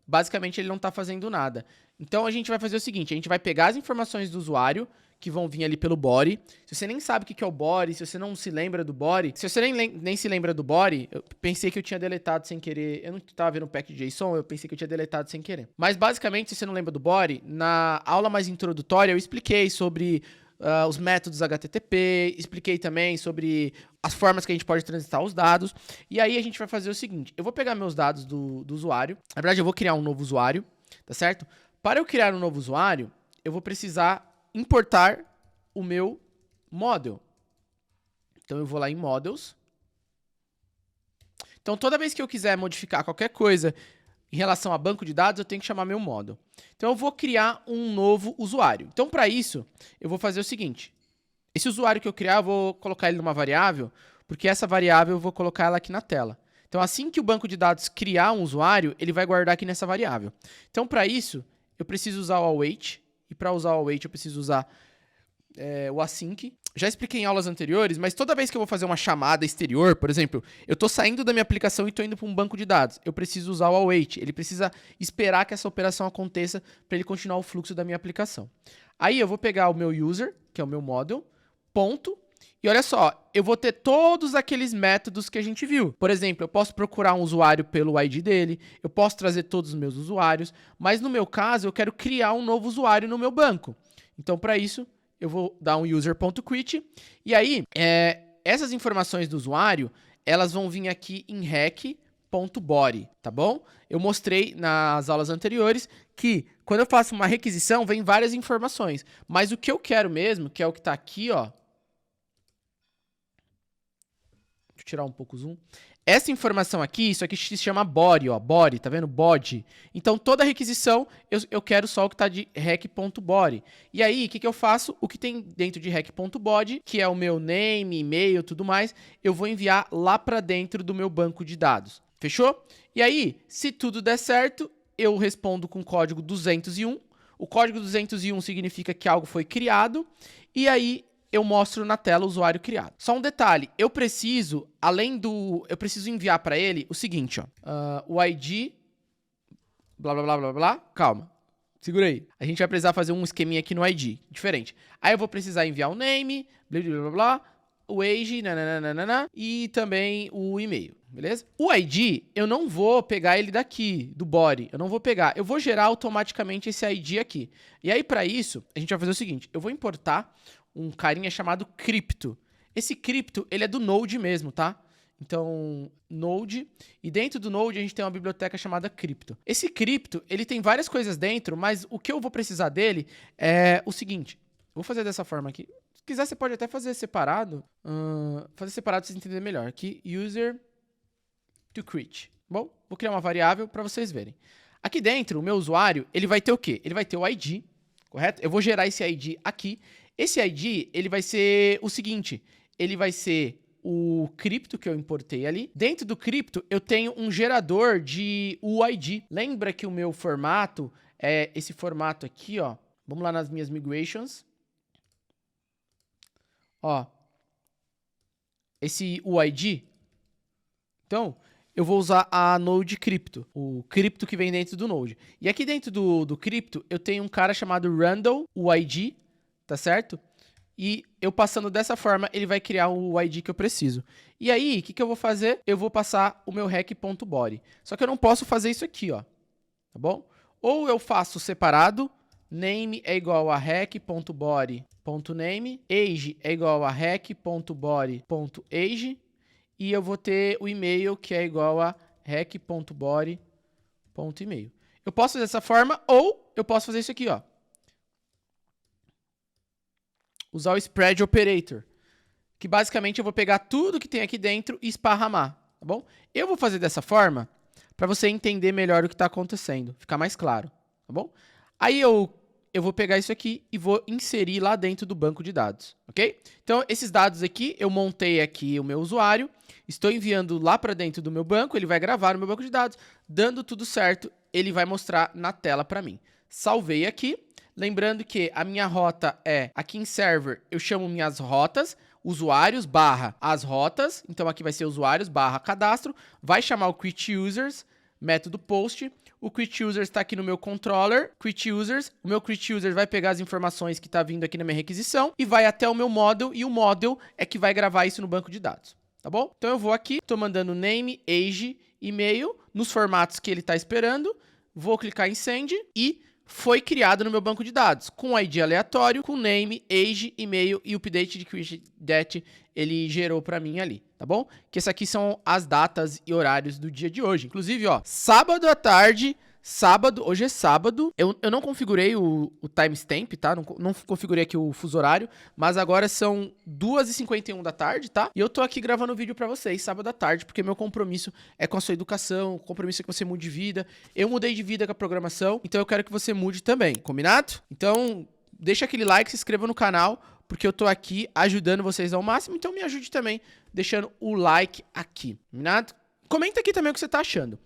basicamente ele não tá fazendo nada. Então a gente vai fazer o seguinte, a gente vai pegar as informações do usuário, que vão vir ali pelo body. Se você nem sabe o que é o body, se você não se lembra do body, se você nem se lembra do body, eu pensei que eu tinha deletado sem querer. Eu não estava vendo o pack.json, eu pensei que eu tinha deletado sem querer. Mas basicamente, se você não lembra do body, na aula mais introdutória eu expliquei sobre os métodos HTTP, expliquei também sobre as formas que a gente pode transitar os dados. E aí a gente vai fazer o seguinte, eu vou pegar meus dados do usuário. Na verdade, eu vou criar um novo usuário, tá certo? Para eu criar um novo usuário, eu vou precisar importar o meu model. Então eu vou lá em models. Então toda vez que eu quiser modificar qualquer coisa em relação a banco de dados, eu tenho que chamar meu model. Então eu vou criar um novo usuário. Então para isso, eu vou fazer o seguinte. Esse usuário que eu criar, eu vou colocar ele numa variável, porque essa variável eu vou colocar ela aqui na tela. Então assim que o banco de dados criar um usuário, ele vai guardar aqui nessa variável. Então para isso, eu preciso usar o await. E para usar o await, eu preciso usar o async. Já expliquei em aulas anteriores, mas toda vez que eu vou fazer uma chamada exterior, por exemplo, eu estou saindo da minha aplicação e estou indo para um banco de dados, eu preciso usar o await. Ele precisa esperar que essa operação aconteça para ele continuar o fluxo da minha aplicação. Aí eu vou pegar o meu user, que é o meu model, ponto, e olha só, eu vou ter todos aqueles métodos que a gente viu. Por exemplo, eu posso procurar um usuário pelo ID dele, eu posso trazer todos os meus usuários, mas no meu caso eu quero criar um novo usuário no meu banco. Então, para isso, eu vou dar um user.create, e aí, essas informações do usuário, elas vão vir aqui em rec.body, tá bom? Eu mostrei nas aulas anteriores que quando eu faço uma requisição, vem várias informações, mas o que eu quero mesmo, que é o que está aqui, ó, deixa eu tirar um pouco o zoom. Essa informação aqui, isso aqui se chama body, ó, body, tá vendo? Body. Então, toda requisição, eu quero só o que tá de rec.body. E aí, o que eu faço? O que tem dentro de rec.body, que é o meu name, e-mail, tudo mais, eu vou enviar lá para dentro do meu banco de dados. Fechou? E aí, se tudo der certo, eu respondo com o código 201. O código 201 significa que algo foi criado. E aí, eu mostro na tela o usuário criado. Só um detalhe, eu preciso enviar para ele o seguinte, ó, o ID, blá, blá, blá, blá, blá, calma. Segura aí. A gente vai precisar fazer um esqueminha aqui no ID, diferente. Aí eu vou precisar enviar o name, blá, blá, blá, blá, o age, nananana, e também o e-mail, beleza? O ID, eu não vou pegar ele daqui, do body. Eu não vou pegar. Eu vou gerar automaticamente esse ID aqui. E aí, para isso, a gente vai fazer o seguinte. Eu vou importar um carinha chamado Crypto. Esse Crypto, ele é do Node mesmo, tá? Então, Node, e dentro do Node a gente tem uma biblioteca chamada Crypto. Esse Crypto, ele tem várias coisas dentro, mas o que eu vou precisar dele é o seguinte. Vou fazer dessa forma aqui. Se quiser, você pode até fazer separado. Fazer separado pra vocês entenderem melhor. Aqui, user to create. Bom, vou criar uma variável para vocês verem. Aqui dentro, o meu usuário, ele vai ter o quê? Ele vai ter o ID, correto? Eu vou gerar esse ID aqui. Esse ID, ele vai ser o seguinte. Ele vai ser o cripto que eu importei ali. Dentro do cripto, eu tenho um gerador de UID. Lembra que o meu formato é esse formato aqui, ó. Vamos lá nas minhas migrations. Ó. Esse UID. Então, eu vou usar a Node Crypto, o cripto que vem dentro do Node. E aqui dentro do cripto, eu tenho um cara chamado Randall UID, tá certo? E eu passando dessa forma, ele vai criar o ID que eu preciso. E aí, o que eu vou fazer? Eu vou passar o meu rec.body. Só que eu não posso fazer isso aqui, ó. Tá bom? Ou eu faço separado, name é igual a rec.body.name, age é igual a rec.body.age, e eu vou ter o e-mail que é igual a rec.body.email. Eu posso fazer dessa forma, ou eu posso fazer isso aqui, ó. Usar o spread operator, que basicamente eu vou pegar tudo que tem aqui dentro e esparramar, tá bom? Eu vou fazer dessa forma para você entender melhor o que está acontecendo, ficar mais claro, tá bom? Aí eu vou pegar isso aqui e vou inserir lá dentro do banco de dados, ok? Então, esses dados aqui, eu montei aqui o meu usuário, estou enviando lá para dentro do meu banco, ele vai gravar no meu banco de dados, dando tudo certo, ele vai mostrar na tela para mim. Salvei aqui. Lembrando que a minha rota é, aqui em server, eu chamo minhas rotas, usuários barra as rotas, então aqui vai ser usuários barra cadastro, vai chamar o create users, método post, o create users está aqui no meu controller, create users, o meu create users vai pegar as informações que está vindo aqui na minha requisição e vai até o meu model, e o model é que vai gravar isso no banco de dados, tá bom? Então eu vou aqui, estou mandando name, age, e-mail, nos formatos que ele está esperando, vou clicar em send e foi criado no meu banco de dados, com ID aleatório, com name, age, e-mail e update de create that ele gerou para mim ali, tá bom? Que essas aqui são as datas e horários do dia de hoje. Inclusive, ó, sábado à tarde, hoje é sábado, eu não configurei o timestamp, tá? Não configurei aqui o fuso horário, mas agora são 2h51 da tarde, tá? E eu tô aqui gravando o vídeo pra vocês, sábado à tarde, porque meu compromisso é com a sua educação, o compromisso é que você mude de vida. Eu mudei de vida com a programação, então eu quero que você mude também, combinado? Então, deixa aquele like, se inscreva no canal, porque eu tô aqui ajudando vocês ao máximo, então me ajude também deixando o like aqui, combinado? Comenta aqui também o que você está achando.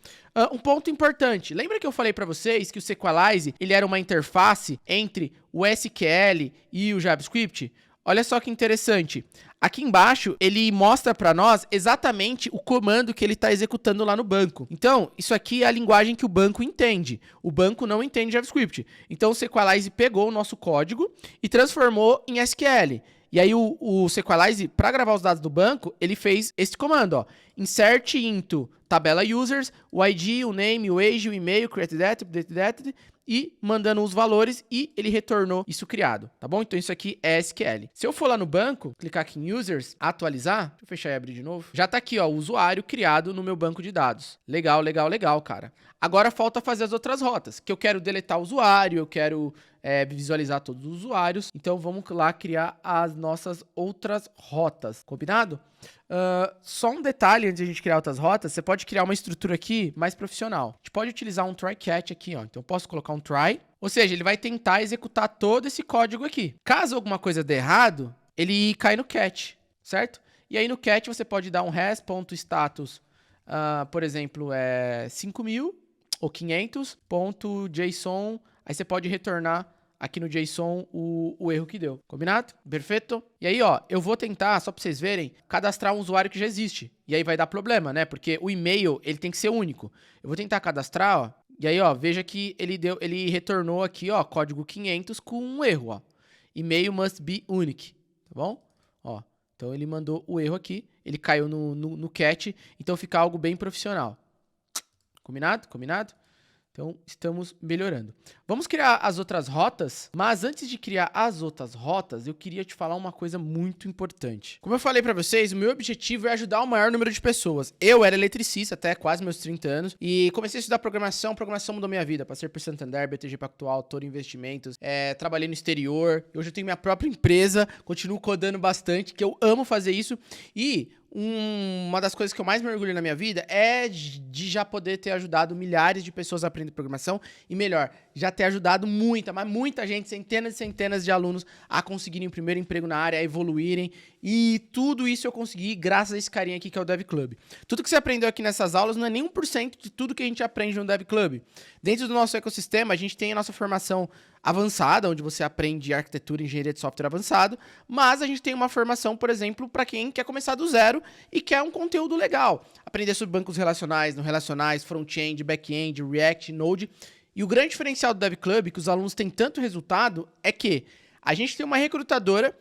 Um ponto importante. Lembra que eu falei para vocês que o Sequelize ele era uma interface entre o SQL e o JavaScript? Olha só que interessante. Aqui embaixo, ele mostra para nós exatamente o comando que ele está executando lá no banco. Então, isso aqui é a linguagem que o banco entende. O banco não entende JavaScript. Então, o Sequelize pegou o nosso código e transformou em SQL. E aí o Sequelize, para gravar os dados do banco, ele fez esse comando, ó. Insert into tabela users, o ID, o name, o age, o e-mail, create that, update that, e mandando os valores, e ele retornou isso criado, tá bom? Então isso aqui é SQL. Se eu for lá no banco, clicar aqui em users, atualizar, deixa eu fechar e abrir de novo, já tá aqui, ó, o usuário criado no meu banco de dados. Legal, legal, legal, cara. Agora falta fazer as outras rotas, que eu quero deletar o usuário, eu quero visualizar todos os usuários. Então vamos lá criar as nossas outras rotas, combinado? Só um detalhe antes de a gente criar outras rotas, você pode criar uma estrutura aqui mais profissional. A gente pode utilizar um try catch aqui, ó. Então eu posso colocar um try, ou seja, ele vai tentar executar todo esse código aqui. Caso alguma coisa dê errado, ele cai no catch, certo? E aí no catch você pode dar um res.status, por exemplo, 5.000 ou 500.json, aí você pode retornar aqui no JSON o erro que deu. Combinado? Perfeito? E aí, ó, eu vou tentar, só para vocês verem, cadastrar um usuário que já existe. E aí vai dar problema, né? Porque o e-mail, ele tem que ser único. Eu vou tentar cadastrar, ó. E aí, ó, veja que ele retornou aqui, ó, código 500 com um erro, ó. E-mail must be unique, tá bom? Ó, então ele mandou o erro aqui, ele caiu no cat, então fica algo bem profissional. Combinado? Combinado? Então, estamos melhorando. Vamos criar as outras rotas, mas antes de criar as outras rotas, eu queria te falar uma coisa muito importante. Como eu falei pra vocês, o meu objetivo é ajudar o maior número de pessoas. Eu era eletricista até quase meus 30 anos e comecei a estudar programação mudou minha vida. Passei por Santander, BTG Pactual, Toro Investimentos, trabalhei no exterior, hoje eu tenho minha própria empresa, continuo codando bastante, que eu amo fazer isso e... Uma das coisas que eu mais me orgulho na minha vida é de já poder ter ajudado milhares de pessoas a aprender programação e, melhor, já ter ajudado muita gente, centenas e centenas de alunos a conseguirem o primeiro emprego na área, a evoluírem, e tudo isso eu consegui graças a esse carinha aqui que é o Dev Club. Tudo que você aprendeu aqui nessas aulas não é nem 1% de tudo que a gente aprende no Dev Club. Dentro do nosso ecossistema, a gente tem a nossa formação avançada, onde você aprende arquitetura e engenharia de software avançado, mas a gente tem uma formação, por exemplo, para quem quer começar do zero e quer um conteúdo legal. Aprender sobre bancos relacionais, não relacionais, front-end, back-end, React, Node. E o grande diferencial do Dev Club, que os alunos têm tanto resultado, é que a gente tem uma recrutadora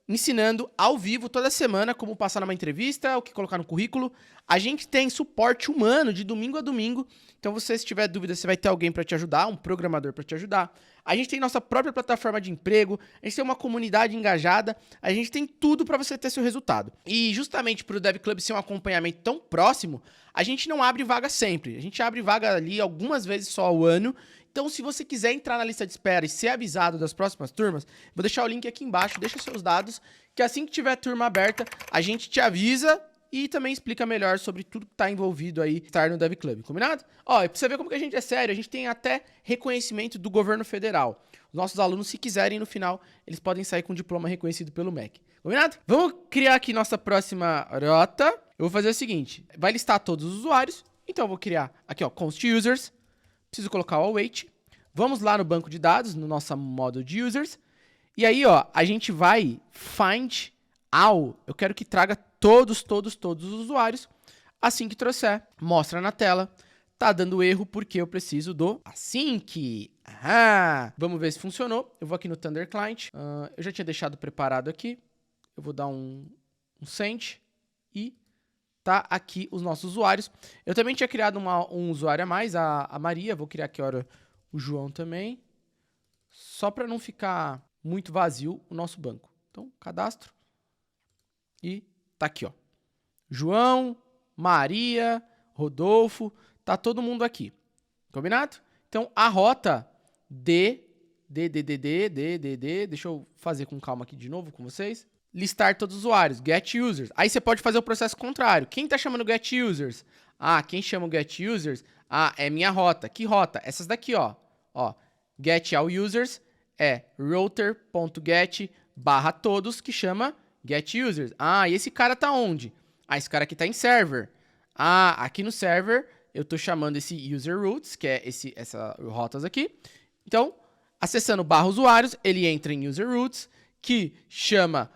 ensinando ao vivo toda semana como passar numa entrevista, o que colocar no currículo. A gente tem suporte humano de domingo a domingo. Então, se tiver dúvida, você vai ter alguém para te ajudar, um programador para te ajudar. A gente tem nossa própria plataforma de emprego, a gente tem uma comunidade engajada, a gente tem tudo para você ter seu resultado. E justamente para o Dev Club ser um acompanhamento tão próximo, a gente não abre vaga sempre. A gente abre vaga ali algumas vezes só ao ano. Então, se você quiser entrar na lista de espera e ser avisado das próximas turmas, vou deixar o link aqui embaixo, deixa seus dados, que assim que tiver turma aberta, a gente te avisa e também explica melhor sobre tudo que está envolvido aí, estar no Dev Club, combinado? Ó, e pra você ver como que a gente é sério, a gente tem até reconhecimento do governo federal. Os nossos alunos, se quiserem, no final, eles podem sair com um diploma reconhecido pelo MEC, combinado? Vamos criar aqui nossa próxima rota. Eu vou fazer o seguinte, vai listar todos os usuários, então eu vou criar aqui, ó, const users, preciso colocar o await, vamos lá no banco de dados, no nosso módulo de users, e aí, ó, a gente vai find all, eu quero que traga todos os usuários. Assim que trouxer, mostra na tela. Tá dando erro porque eu preciso do async. Vamos ver se funcionou. Eu vou aqui no Thunder Client. Eu já tinha deixado preparado aqui. Eu vou dar um send. E tá aqui os nossos usuários. Eu também tinha criado um usuário a mais, a Maria. Vou criar aqui agora o João também. Só para não ficar muito vazio o nosso banco. Então, cadastro. E tá aqui, ó. João, Maria, Rodolfo, tá todo mundo aqui. Combinado? Então, a rota deixa eu fazer com calma aqui de novo com vocês. Listar todos os usuários, get users. Aí você pode fazer o processo contrário. Quem tá chamando get users? Quem chama o get users? É minha rota. Que rota? Essas daqui, ó. Get all users é router.get/todos, que chama get users. E esse cara tá onde? Esse cara aqui tá em server. Aqui no server eu tô chamando esse user routes, que é essas rotas aqui. Então, acessando /usuários, ele entra em user routes, que chama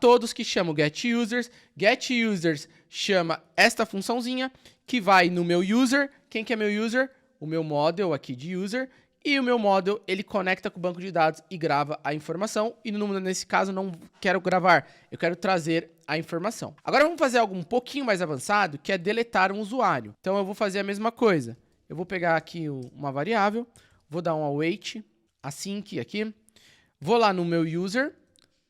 /todos, que chama o get users. Get users chama esta funçãozinha, que vai no meu user. Quem que é meu user? O meu model aqui de user. E o meu model, ele conecta com o banco de dados e grava a informação. E nesse caso, não quero gravar, eu quero trazer a informação. Agora vamos fazer algo um pouquinho mais avançado, que é deletar um usuário. Então eu vou fazer a mesma coisa. Eu vou pegar aqui uma variável, vou dar um await, async aqui. Vou lá no meu user,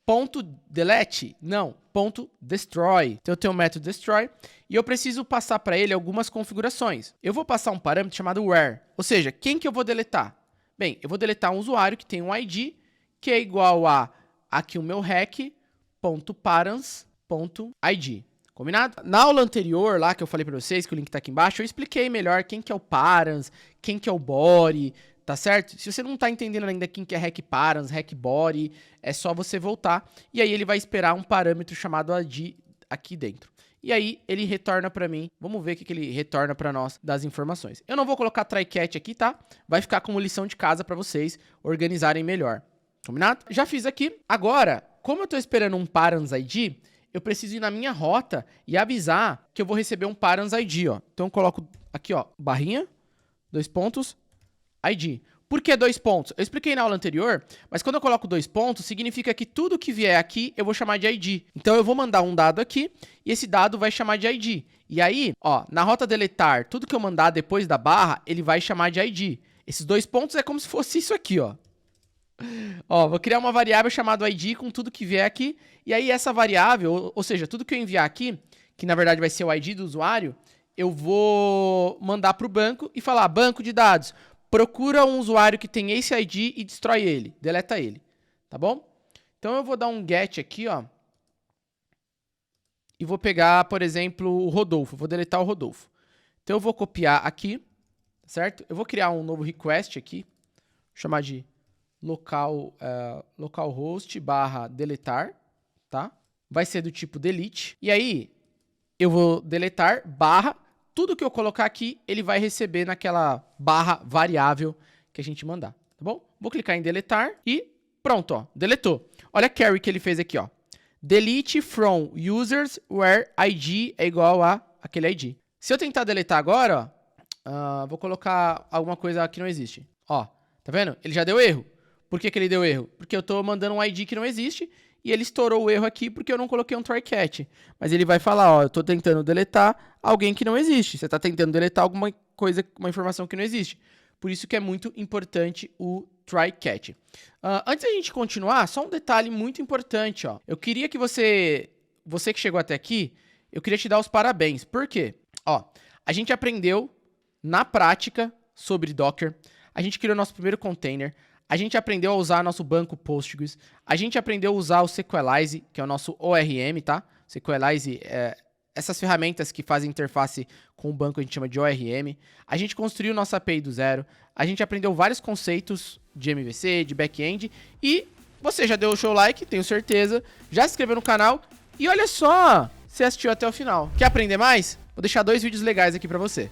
ponto delete, não, ponto destroy. Então eu tenho o método destroy e eu preciso passar para ele algumas configurações. Eu vou passar um parâmetro chamado where, ou seja, quem que eu vou deletar? Bem, eu vou deletar um usuário que tem um ID, que é igual a aqui o meu rec.params.id. Combinado? Na aula anterior, lá que eu falei para vocês, que o link tá aqui embaixo, eu expliquei melhor quem que é o params, quem que é o body, tá certo? Se você não tá entendendo ainda quem que é rec.params, rec.body, é só você voltar e aí ele vai esperar um parâmetro chamado ID aqui dentro. E aí ele retorna para mim, vamos ver o que ele retorna para nós das informações. Eu não vou colocar try-catch aqui, tá? Vai ficar como lição de casa para vocês organizarem melhor. Combinado? Já fiz aqui. Agora, como eu tô esperando um params ID, eu preciso ir na minha rota e avisar que eu vou receber um params ID, ó. Então eu coloco aqui, ó, barrinha, 2 pontos, ID. Por que 2 pontos? Eu expliquei na aula anterior, mas quando eu coloco 2 pontos, significa que tudo que vier aqui eu vou chamar de ID. Então eu vou mandar um dado aqui e esse dado vai chamar de ID. E aí, ó, na rota deletar, tudo que eu mandar depois da barra, ele vai chamar de ID. Esses 2 pontos é como se fosse isso aqui, ó. Ó, vou criar uma variável chamada ID com tudo que vier aqui. E aí essa variável, ou seja, tudo que eu enviar aqui, que na verdade vai ser o ID do usuário, eu vou mandar para o banco e falar, banco de dados, procura um usuário que tem esse ID e destrói ele, deleta ele, tá bom? Então eu vou dar um get aqui, ó, e vou pegar, por exemplo, o Rodolfo, vou deletar o Rodolfo. Então eu vou copiar aqui, certo? Eu vou criar um novo request aqui, chamar de localhost barra deletar, tá? Vai ser do tipo delete. E aí, eu vou deletar barra, tudo que eu colocar aqui, ele vai receber naquela barra variável que a gente mandar, tá bom? Vou clicar em deletar e pronto, ó, deletou. Olha a carry que ele fez aqui, ó. Delete from users where ID é igual a aquele ID. Se eu tentar deletar agora, ó, vou colocar alguma coisa que não existe. Ó, tá vendo? Ele já deu erro. Por que que ele deu erro? Porque eu tô mandando um ID que não existe e ele estourou o erro aqui porque eu não coloquei um try catch. Mas ele vai falar, ó, eu tô tentando deletar alguém que não existe. Você tá tentando deletar alguma coisa, uma informação que não existe. Por isso que é muito importante o try catch. Antes da gente continuar, só um detalhe muito importante, ó. Eu queria que você que chegou até aqui, eu queria te dar os parabéns. Por quê? Ó, a gente aprendeu na prática sobre Docker. A gente criou nosso primeiro container. A gente aprendeu a usar nosso banco Postgres. A gente aprendeu a usar o Sequelize, que é o nosso ORM, tá? Sequelize é essas ferramentas que fazem interface com o banco a gente chama de ORM. A gente construiu nossa API do zero. A gente aprendeu vários conceitos de MVC, de back-end. E você já deu o seu like, tenho certeza. Já se inscreveu no canal. E olha só, você assistiu até o final. Quer aprender mais? Vou deixar 2 vídeos legais aqui pra você.